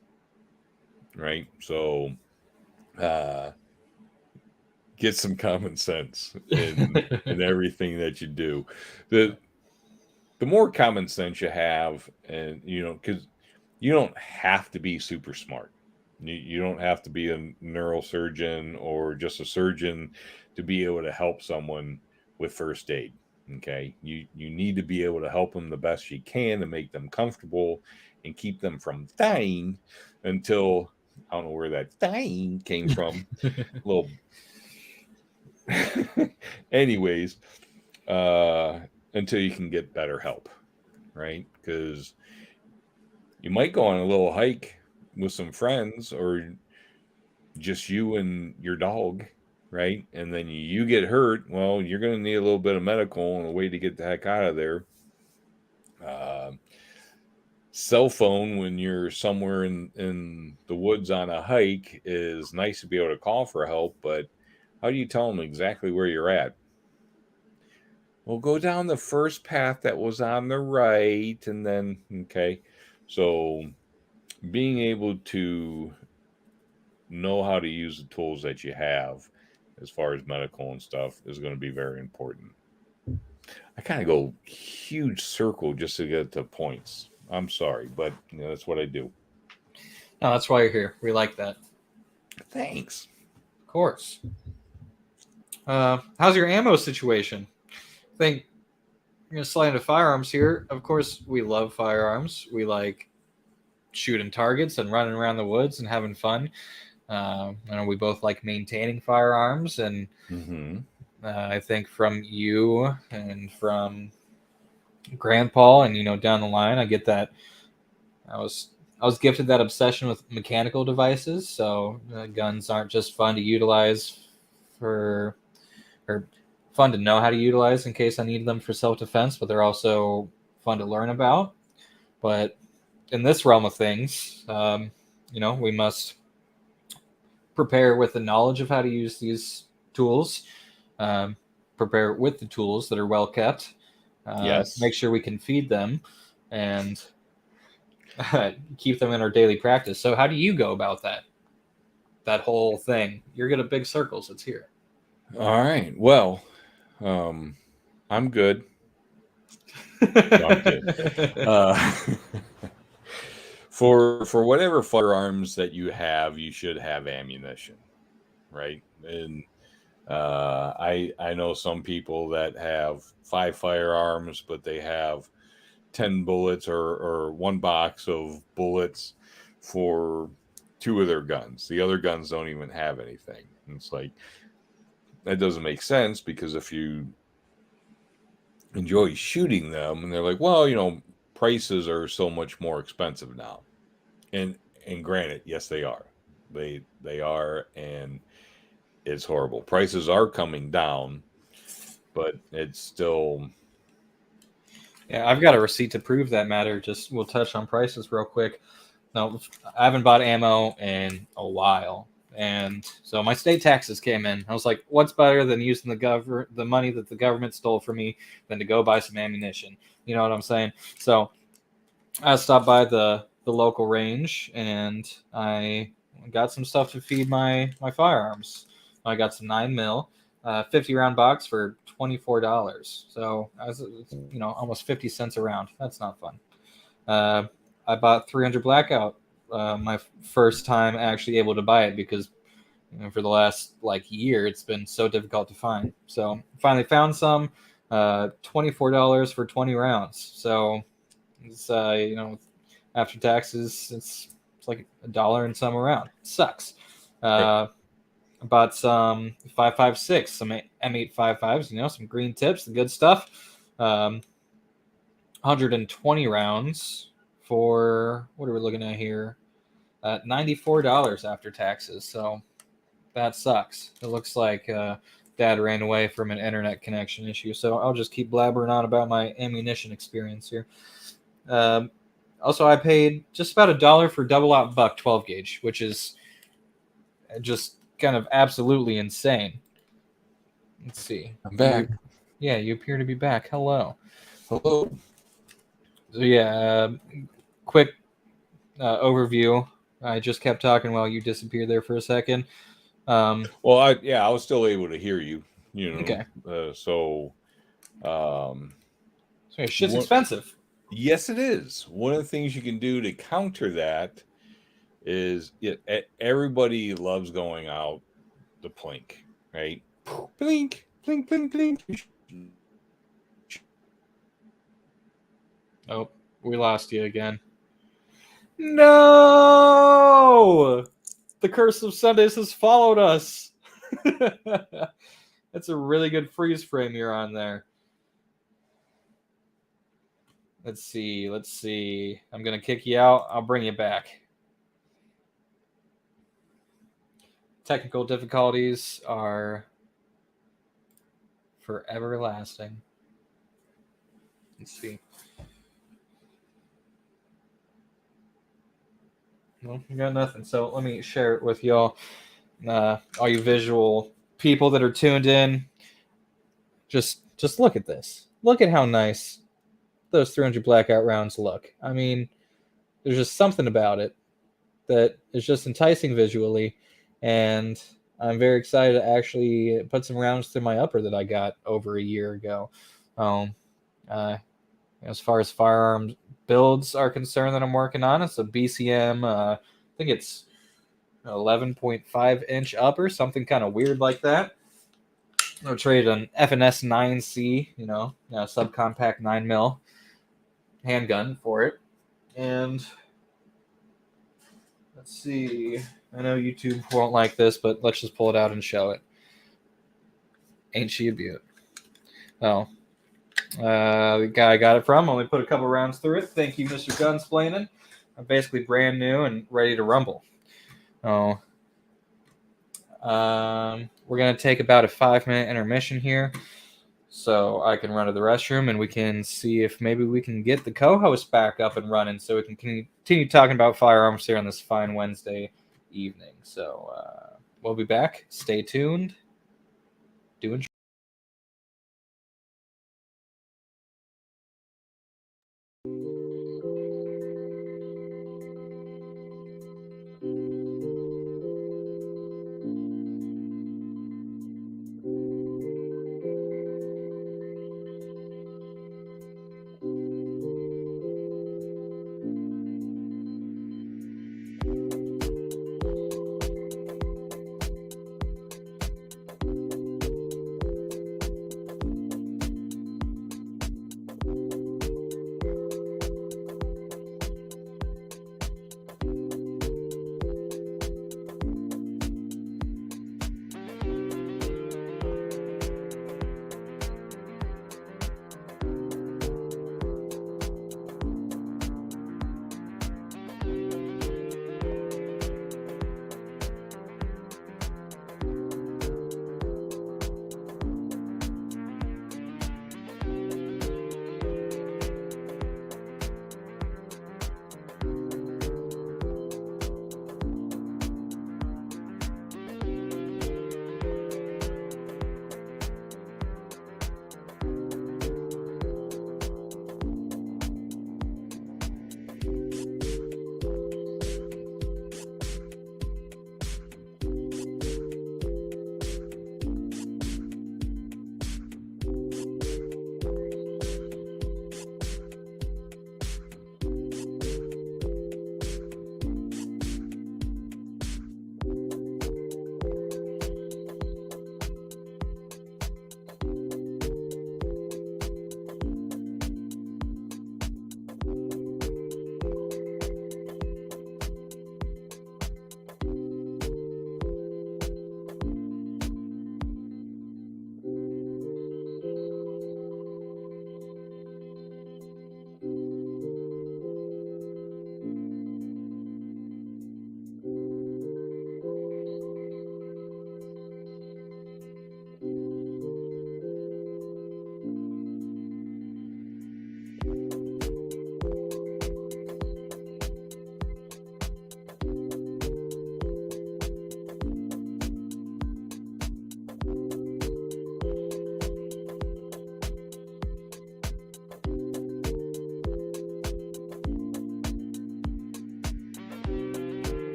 right? So uh, get some common sense in everything that you do. The the more common sense you have, and because you don't have to be super smart. You don't have to be a neurosurgeon or just a surgeon to be able to help someone with first aid. Okay, you need to be able to help them the best you can to make them comfortable and keep them from dying until, I don't know where that dying came from. Little, anyways, uh, until you can get better help, right? Because you might go on a little hike with some friends or just you and your dog, right? And then you get hurt, well, you're going to need a little bit of medical and a way to get the heck out of there. Cell phone when you're somewhere in the woods on a hike is nice to be able to call for help, but how do you tell them exactly where you're at? Well, go down the first path that was on the right, and then, okay. So being able to know how to use the tools that you have as far as medical and stuff is going to be very important. I kind of go huge circle just to get to points. I'm sorry, but that's what I do. No, that's why you're here. We like that. Thanks. Of course. How's your ammo situation? I think you're going to slide into firearms here. Of course, we love firearms. We like shooting targets and running around the woods and having fun. We both like maintaining firearms, and I think from you and from Grandpa, and down the line, I get that. I was gifted that obsession with mechanical devices, so guns aren't just fun to utilize or fun to know how to utilize in case I need them for self-defense, but they're also fun to learn about. But in this realm of things, we must prepare with the knowledge of how to use these tools, prepare with the tools that are well kept, yes. make sure we can feed them, and keep them in our daily practice. So how do you go about that whole thing? You're good at big circles. It's here. All right. Well, I'm good. No, I'm kidding. For whatever firearms that you have, you should have ammunition, right? And I know some people that have 5 firearms, but they have 10 bullets or one box of bullets for 2 of their guns. The other guns don't even have anything. And it's like, that doesn't make sense, because if you enjoy shooting them, and they're like, well, prices are so much more expensive now. And granted, yes, they are. They are, and it's horrible. Prices are coming down, but it's still. Yeah, I've got a receipt to prove that matter. Just we'll touch on prices real quick. No, I haven't bought ammo in a while, and so my state taxes came in. I was like, "What's better than using the money that the government stole from me than to go buy some ammunition?" You know what I'm saying? So I stopped by the local range, and I got some stuff to feed my firearms. I got some 9mm, 50-round box for $24. So I was, almost 50 cents a round. That's not fun. I bought 300 Blackout, my first time actually able to buy it, because for the last year it's been so difficult to find. So finally found some, $24 for 20 rounds. So it's after taxes, it's like $1 and some around. It sucks. I bought some 5.56, some M855s, some green tips, the good stuff. 120 rounds for, what are we looking at here? $94 after taxes. So that sucks. It looks like Dad ran away from an internet connection issue. So I'll just keep blabbering on about my ammunition experience here. Also, I paid just about $1 for double out buck 12 gauge, which is just kind of absolutely insane. Let's see. I'm back. You appear to be back. Hello. Hello. So yeah, quick overview. I just kept talking while you disappeared there for a second. Well, I was still able to hear you. Okay. So shit's expensive. Yes, it is. One of the things you can do to counter that is everybody loves going out the plink, right? Blink, blink, blink, blink. Oh, we lost you again. No! The curse of Sundays has followed us. That's a really good freeze frame you're on there. Let's see. I'm going to kick you out. I'll bring you back. technical difficulties are forever lasting. Let's see. Well, you got nothing. So let me share it with y'all. All you visual people that are tuned in, just look at this. Look at how nice those 300 blackout rounds look. I mean, there's just something about it that is just enticing visually, and I'm very excited to actually put some rounds through my upper that I got over a year ago. Uh, as far as firearms builds are concerned that I'm working on, it's a BCM. I think it's 11.5 inch upper, something kind of weird like that. I traded an FNS 9C, subcompact 9mm handgun for it, and let's see. I know YouTube won't like this, but let's just pull it out and show it. Ain't she a beaut? Oh, the guy I got it from only put a couple rounds through it. Thank you, Mr. Gunsplaining. I'm basically brand new and ready to rumble. Oh, we're gonna take about a 5-minute intermission here, so I can run to the restroom and we can see if maybe we can get the co-host back up and running, so we can continue talking about firearms here on this fine Wednesday evening. So we'll be back. Stay tuned. Do enjoy.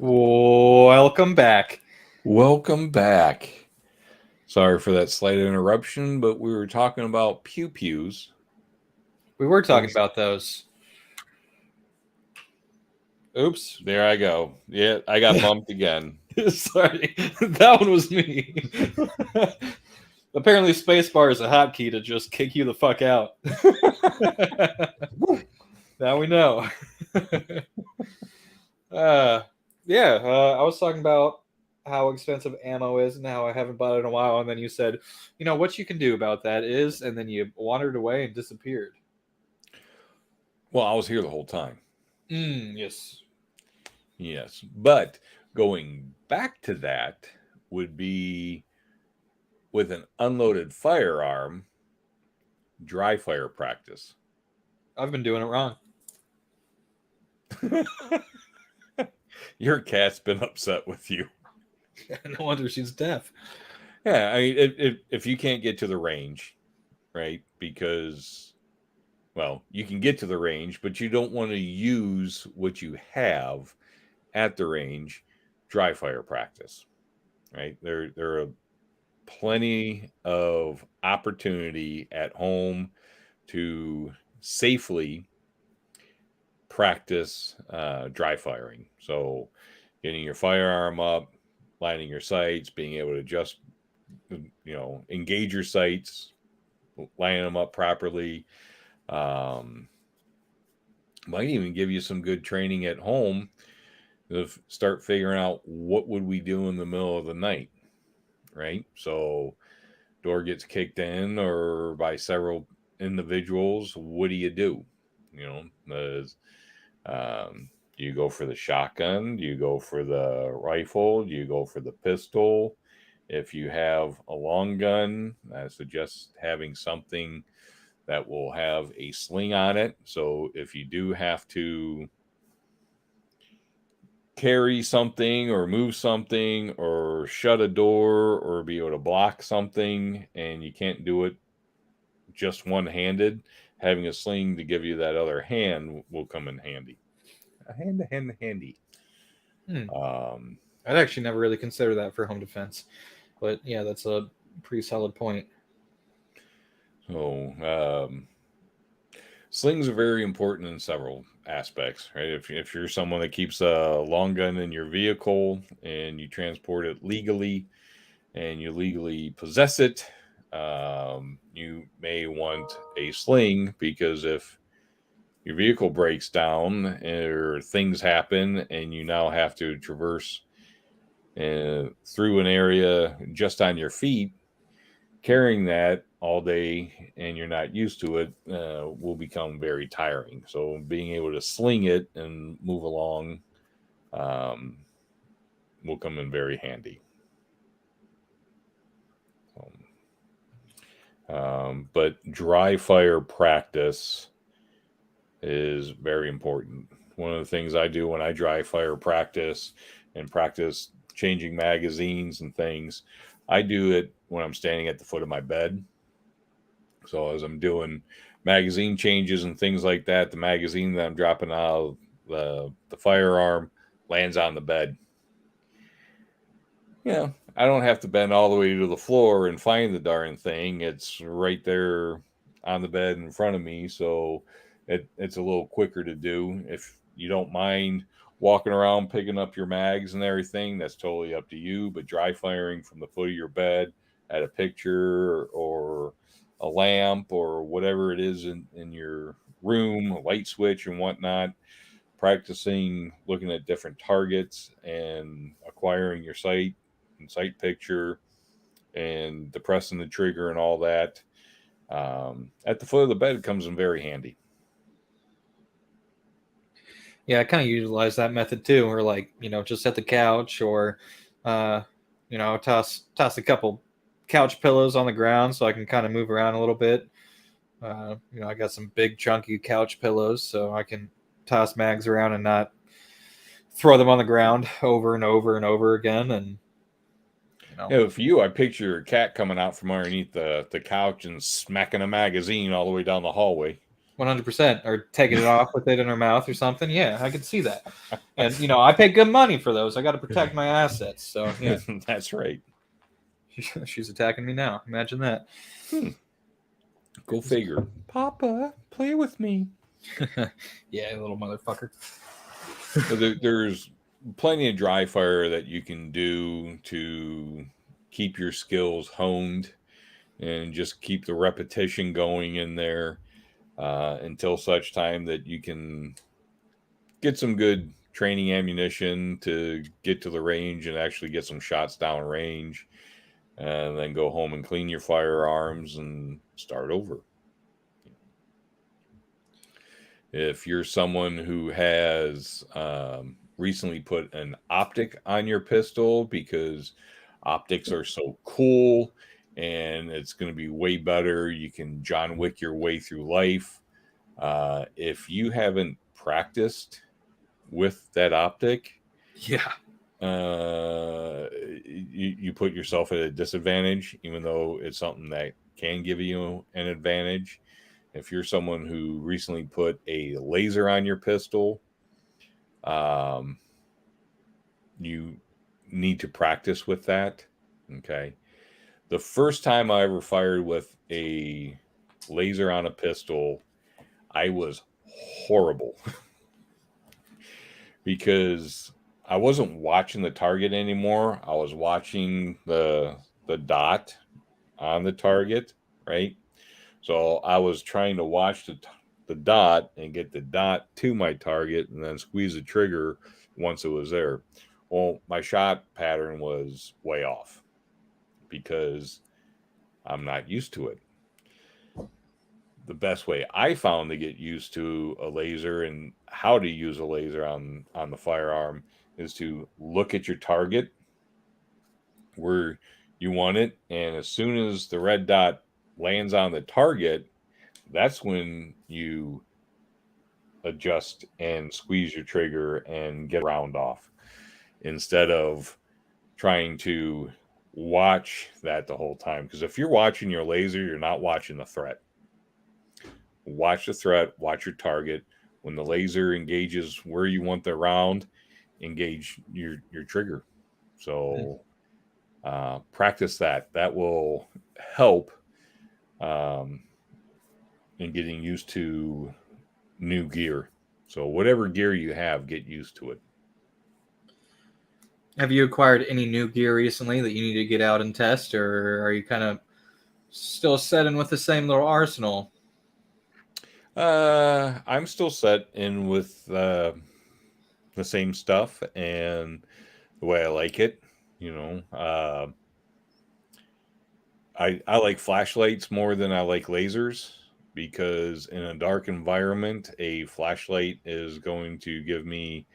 Welcome back. Welcome back. Sorry for that slight interruption, but we were talking about pew pews. We were talking about those. Oops. There I go. Yeah, I got bumped again. Sorry, that one was me. Apparently, spacebar is a hotkey to just kick you the fuck out. Now we know. I was talking about how expensive ammo is and how I haven't bought it in a while, and then you said, what you can do about that is, and then you wandered away and disappeared. Well, I was here the whole time. Yes. Yes. But going back to that would be with an unloaded firearm, dry fire practice. I've been doing it wrong. Your cat's been upset with you. No wonder she's deaf. Yeah, I mean, if you can't get to the range, right? Because, well, you can get to the range, but you don't want to use what you have at the range. Dry fire practice, right? There are plenty of opportunity at home to safely practice dry firing. So, getting your firearm up, lining your sights, being able to just engage your sights, lining them up properly. Might even give you some good training at home of start figuring out what would we do in the middle of the night, right? So door gets kicked in or by several individuals. What do you do? Do you go for the shotgun? Do you go for the rifle? Do you go for the pistol? If you have a long gun, I suggest having something that will have a sling on it. So if you do have to carry something or move something or shut a door or be able to block something and you can't do it just one-handed, having a sling to give you that other hand will come in handy. Handy. I'd actually never really considered that for home defense, but yeah, that's a pretty solid point. So slings are very important in several aspects, right? If you're someone that keeps a long gun in your vehicle and you transport it legally and you legally possess it, you may want a sling because if your vehicle breaks down or things happen and you now have to traverse through an area just on your feet, carrying that all day and you're not used to it will become very tiring. So being able to sling it and move along will come in very handy. But dry fire practice is very important. One of the things I do when I dry fire practice and practice changing magazines and things, I do it when I'm standing at the foot of my bed. So as I'm doing magazine changes and things like that, the magazine that I'm dropping out of the firearm lands on the bed. I don't have to bend all the way to the floor and find the darn thing. It's right there on the bed in front of me. So it's a little quicker to do. If you don't mind walking around picking up your mags and everything, that's totally up to you. But dry firing from the foot of your bed at a picture or a lamp or whatever it is in your room, a light switch and whatnot, practicing looking at different targets and acquiring your sight and sight picture and depressing the trigger and all that at the foot of the bed comes in very handy. Yeah, I kind of utilize that method too, or just at the couch, or toss a couple couch pillows on the ground so I can kind of move around a little bit. I got some big chunky couch pillows, so I can toss mags around and not throw them on the ground over and over and over again. And for you, I picture a cat coming out from underneath the couch and smacking a magazine all the way down the hallway. 100%, or taking it off with it in her mouth or something. Yeah, I could see that. And I pay good money for those. I got to protect my assets. So yeah, That's right. she's attacking me now. Imagine that. Go figure. Papa, play with me. Yeah, little motherfucker. There's plenty of dry fire that you can do to keep your skills honed and just keep the repetition going in there until such time that you can get some good training ammunition to get to the range and actually get some shots down range, and then go home and clean your firearms and start over. If you're someone who has recently put an optic on your pistol because optics are so cool and it's going to be way better, you can John Wick your way through life. If you haven't practiced with that optic, Yeah. You put yourself at a disadvantage, even though it's something that can give you an advantage. If you're someone who recently put a laser on your pistol, you need to practice with that. Okay. The first time I ever fired with a laser on a pistol, I was horrible because I wasn't watching the target anymore. I was watching the dot on the target, right? So I was trying to watch the dot and get the dot to my target and then squeeze the trigger once it was there. Well, my shot pattern was way off because I'm not used to it. The best way I found to get used to a laser and how to use a laser on the firearm is to look at your target where you want it, and as soon as the red dot lands on the target, that's when you adjust and squeeze your trigger and get a round off instead of trying to watch that the whole time. Because if you're watching your laser, you're not watching the threat. Watch the threat, watch your target. When the laser engages where you want the round, engage your trigger. So practice that. That will help in getting used to new gear. So whatever gear you have, get used to it. Have you acquired any new gear recently that you need to get out and test, or are you kind of still set in with the same little arsenal? I'm still set in with the same stuff and the way I like it. I like flashlights more than I like lasers because in a dark environment, a flashlight is going to give me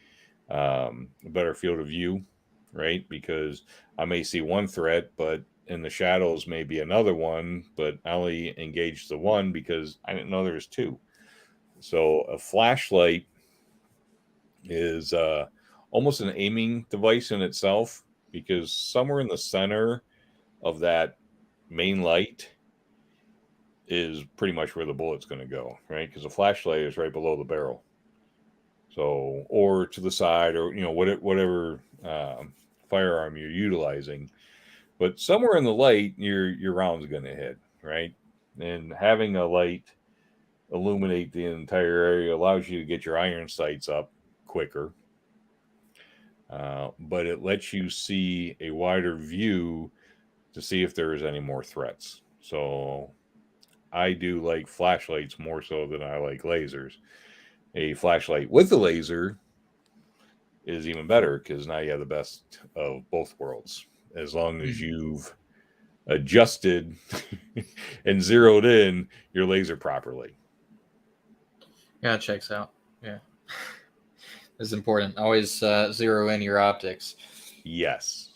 a better field of view, right? Because I may see one threat, but in the shadows may be another one, but I only engaged the one because I didn't know there was two. So a flashlight is almost an aiming device in itself because somewhere in the center of that main light is pretty much where the bullet's going to go, right? Because the flashlight is right below the barrel. So, or to the side, or whatever firearm you're utilizing, but somewhere in the light, your round's going to hit, right? And having a light illuminate the entire area allows you to get your iron sights up quicker, but it lets you see a wider view to see if there is any more threats. So I do like flashlights more so than I like lasers. A flashlight with a laser is even better because now you have the best of both worlds. As long as you've adjusted and zeroed in your laser properly. Yeah, it checks out. Yeah. It's important. Always zero in your optics. Yes.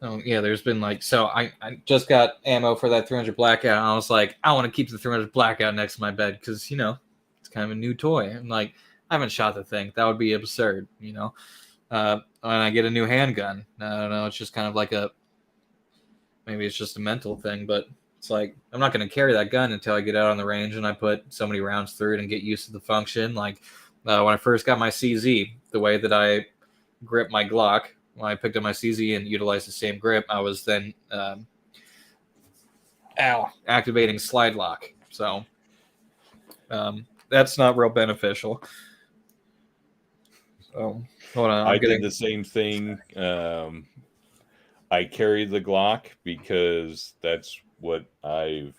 Oh, yeah, there's been I just got ammo for that 300 blackout, and I was like, I want to keep the 300 blackout next to my bed because, it's kind of a new toy. I'm like, I haven't shot the thing. That would be absurd, When I get a new handgun, I don't know, it's just kind of like maybe it's just a mental thing, but It's like, I'm not going to carry that gun until I get out on the range and I put so many rounds through it and get used to the function. Like when I first got my CZ, the way that I grip my Glock, when I picked up my CZ and utilized the same grip, I was then activating slide lock. So that's not real beneficial. So hold on, I did the same thing. I carried the Glock because that's what I've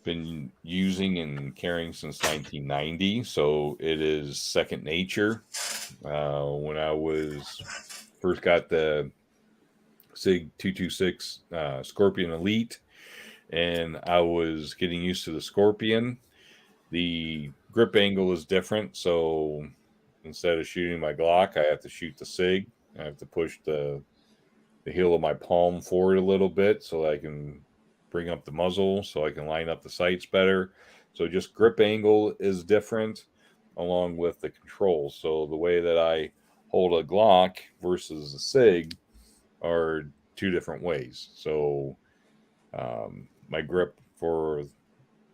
been using and carrying since 1990. So it is second nature. When I first got the SIG 226 Scorpion Elite, and I was getting used to the Scorpion, the grip angle is different. So instead of shooting my Glock, I have to shoot the SIG. I have to push the heel of my palm forward a little bit so I can bring up the muzzle so I can line up the sights better. So just grip angle is different along with the controls. So the way that I hold a Glock versus a SIG are two different ways. So my grip for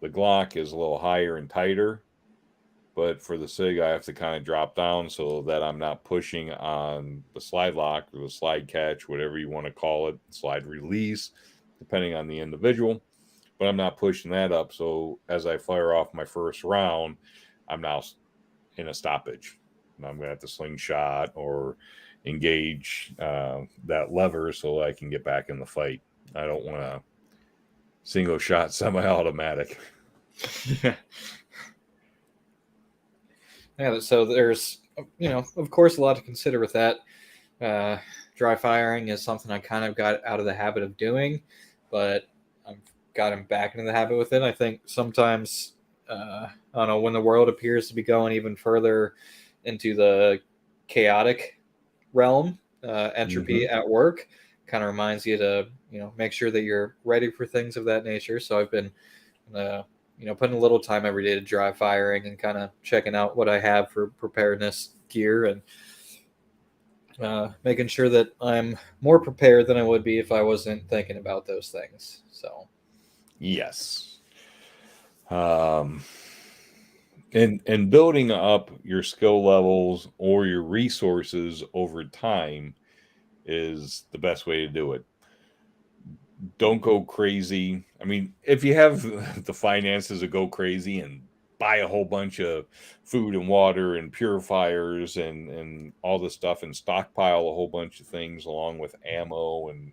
the Glock is a little higher and tighter, but for the SIG, I have to kind of drop down so that I'm not pushing on the slide lock or the slide catch, whatever you want to call it, slide release, depending on the individual. But I'm not pushing that up. So as I fire off my first round, I'm now in a stoppage. And I'm going to have to slingshot or engage that lever so I can get back in the fight. I don't want to single shot semi-automatic. Yeah, so there's, of course, a lot to consider with that. Dry firing is something I kind of got out of the habit of doing, but I've gotten back into the habit with it. I think sometimes, I don't know, when the world appears to be going even further into the chaotic realm, entropy at work kind of reminds you to, make sure that you're ready for things of that nature. So I've been, putting a little time every day to dry firing and kind of checking out what I have for preparedness gear and making sure that I'm more prepared than I would be if I wasn't thinking about those things. So, yes. And building up your skill levels or your resources over time is the best way to do it. Don't go crazy. I mean, if you have the finances to go crazy and buy a whole bunch of food and water and purifiers and all this stuff and stockpile a whole bunch of things along with ammo and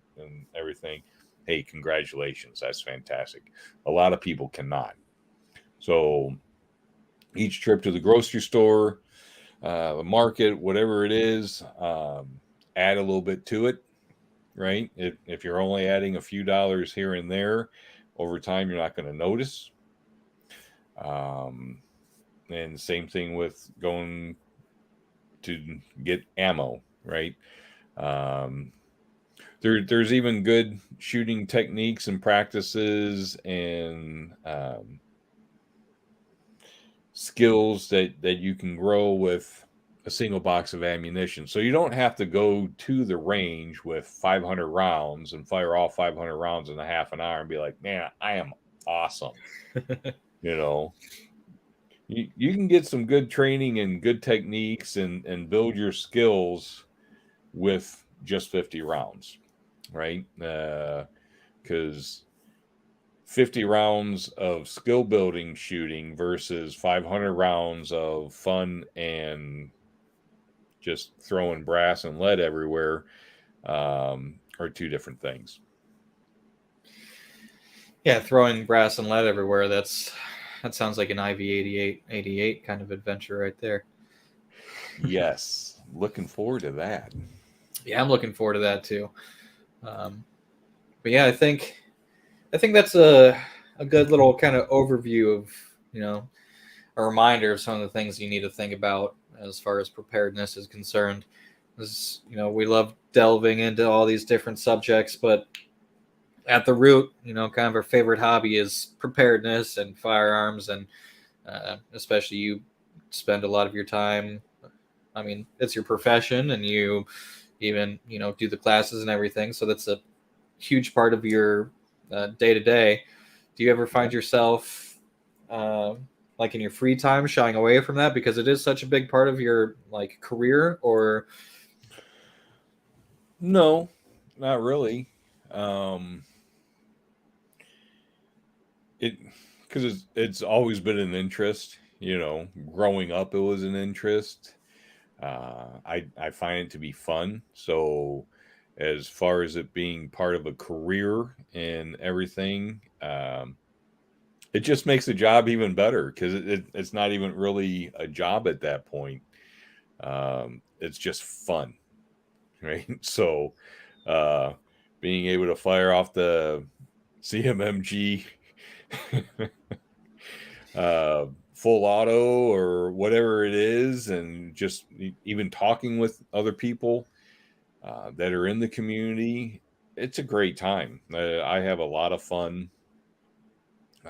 everything, hey, congratulations. That's fantastic. A lot of people cannot. So each trip to the grocery store, the market, whatever it is, add a little bit to it. Right? If you're only adding a few dollars here and there, over time, you're not going to notice. And same thing with going to get ammo, right? There's even good shooting techniques and practices and skills that you can grow with a single box of ammunition. So you don't have to go to the range with 500 rounds and fire all 500 rounds in a half an hour and be like, man, I am awesome. You can get some good training and good techniques and build your skills with just 50 rounds, right? Because 50 rounds of skill building shooting versus 500 rounds of fun and just throwing brass and lead everywhere are two different things. Yeah, throwing brass and lead everywhere, that sounds like an IV-88 kind of adventure right there. Yes, looking forward to that. Yeah, I'm looking forward to that too. But yeah, I think that's a good little kind of overview of, a reminder of some of the things you need to think about as far as preparedness is concerned. As, we love delving into all these different subjects, but at the root, kind of our favorite hobby is preparedness and firearms, and especially you spend a lot of your time. I mean, it's your profession, and you even do the classes and everything. So that's a huge part of your day to day. Do you ever find yourself like in your free time shying away from that because it is such a big part of your like career? Or No, not really. Um, it because it's always been an interest. Growing up, it was an interest. I find it to be fun. So, as far as it being part of a career and everything, it just makes the job even better because it's not even really a job at that point. It's just fun, right? So, uh, being able to fire off the CMMG full auto or whatever it is, and just even talking with other people that are in the community, it's a great time. I have a lot of fun.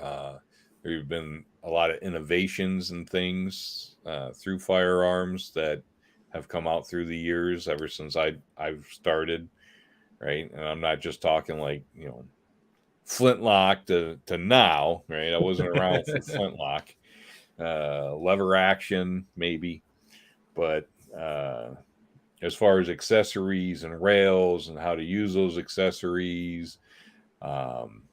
Uh, there have been a lot of innovations and things through firearms that have come out through the years ever since I've started, right? And I'm not just talking like flintlock to now, right? I wasn't around for flintlock, lever action maybe, but as far as accessories and rails and how to use those accessories, um,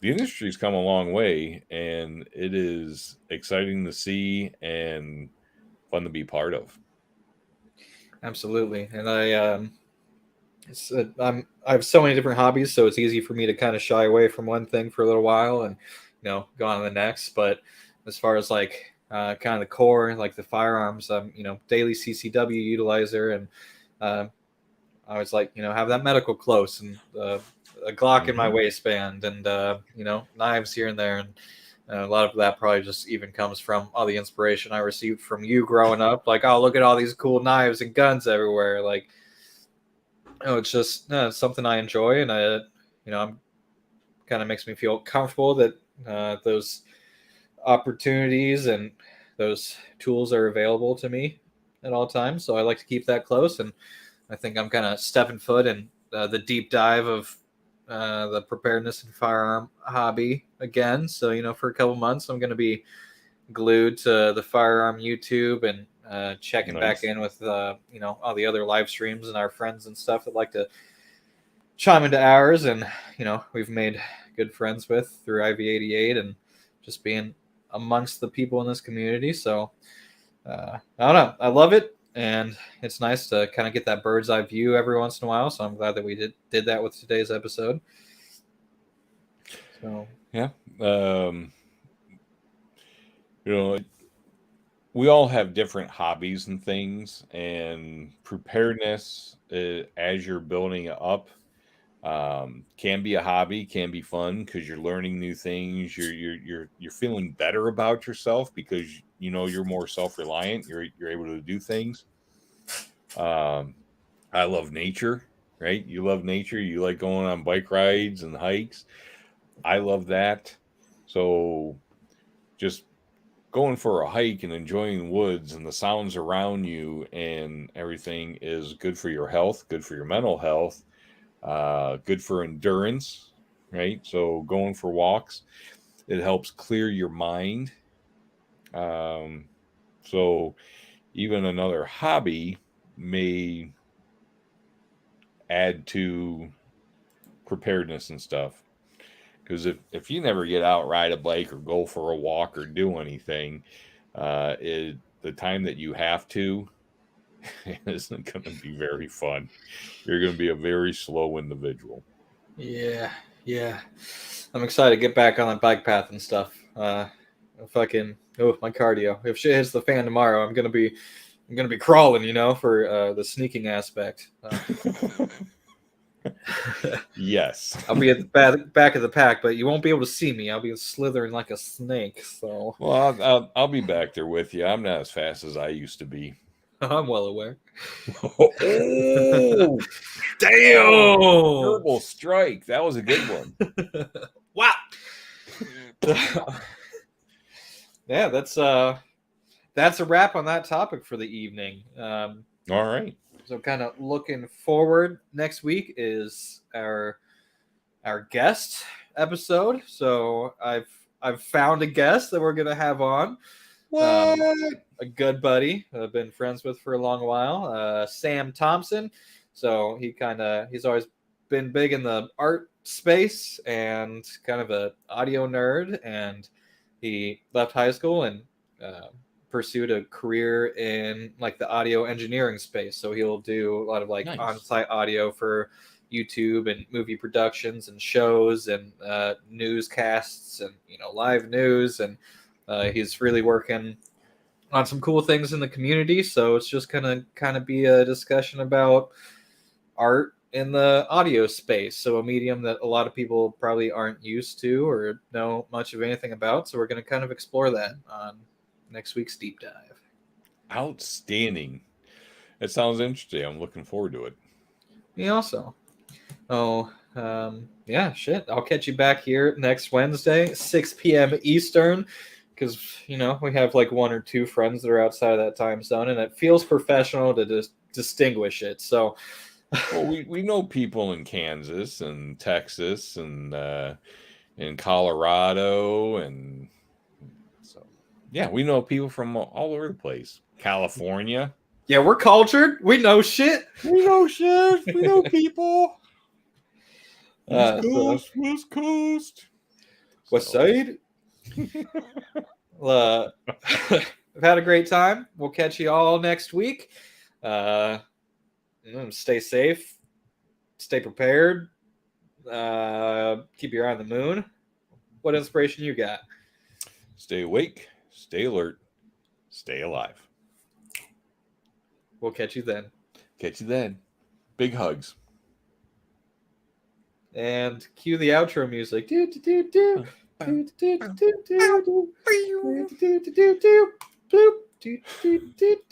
the industry's come a long way, and it is exciting to see and fun to be part of. absolutely, and I have so many different hobbies, so it's easy for me to kind of shy away from one thing for a little while and go on to the next. But as far as like kind of the core, like the firearms, daily CCW utilizer, and I always like have that medical close and a Glock in my Mm-hmm. waistband, and knives here and there, and a lot of that probably just even comes from all the inspiration I received from you growing up. Like, oh, look at all these cool knives and guns everywhere, like. Oh, it's just something I enjoy, and I'm kind of makes me feel comfortable that those opportunities and those tools are available to me at all times. So I like to keep that close, and I think I'm kind of stepping foot in the deep dive of the preparedness and firearm hobby again. So for a couple months, I'm going to be glued to the firearm YouTube and checking back Nice. in with all the other live streams and our friends and stuff that like to chime into ours, and we've made good friends with through IV88 and just being amongst the people in this community. So I don't know, I love it, and it's nice to kind of get that bird's eye view every once in a while. So I'm glad that we did that with today's episode. So Yeah. Um, you know, we all have different hobbies and things, and preparedness as you're building it up can be a hobby, can be fun because you're learning new things. You're feeling better about yourself because you're more self reliant. You're able to do things. Um, I love nature, right? You love nature. You like going on bike rides and hikes. I love that. So just going for a hike and enjoying the woods and the sounds around you and everything is good for your health, good for your mental health, good for endurance, right? So going for walks, it helps clear your mind. Um, so even another hobby may add to preparedness and stuff. Because if you never get out, ride a bike or go for a walk or do anything, the time that you have to isn't going to be very fun. You're going to be a very slow individual. yeah, I'm excited to get back on the bike path and stuff. Fucking my cardio. If shit hits the fan tomorrow, I'm gonna be crawling, for the sneaking aspect. Yes. I'll be at the back of the pack, but you won't be able to see me. I'll be slithering like a snake. So Well, I'll be back there with you. I'm not as fast as I used to be. I'm well aware. Oh, Damn! verbal strike. That was a good one. Wow. Yeah, that's a wrap on that topic for the evening. All right. So kind of looking forward, next week is our our guest episode. So I've found a guest that we're gonna have on. What? A good buddy I've been friends with for a long while, Sam Thompson. So he's always been big in the art space and kind of a audio nerd. And he left high school and pursued a career in like the audio engineering space. So he'll do a lot of like Nice. on-site audio for YouTube and movie productions and shows and newscasts and live news. And he's really working on some cool things in the community. So it's just gonna kind of be a discussion about art in the audio space. So a medium that a lot of people probably aren't used to or know much of anything about. So we're gonna kind of explore that on next week's deep dive. Outstanding. It sounds interesting. I'm looking forward to it. Me also. Oh, yeah, shit. I'll catch you back here next Wednesday, 6 p.m. Eastern, because, we have like one or two friends that are outside of that time zone, and it feels professional to just distinguish it. So, Well, we know people in Kansas and Texas and in Colorado, and so yeah, we know people from all over the place. California. yeah, we're cultured. We know shit. We know shit. We know people. East Coast, So, West Coast. West Side. I've had a great time. We'll catch you all next week. Stay safe. Stay prepared. Keep your eye on the moon. What inspiration you got? Stay awake. Stay alert. Stay alive. We'll catch you then. Catch you then. Big hugs. And cue the outro music. Do do do do. Do do do do do. Do do do do. Bloop. Do do do do.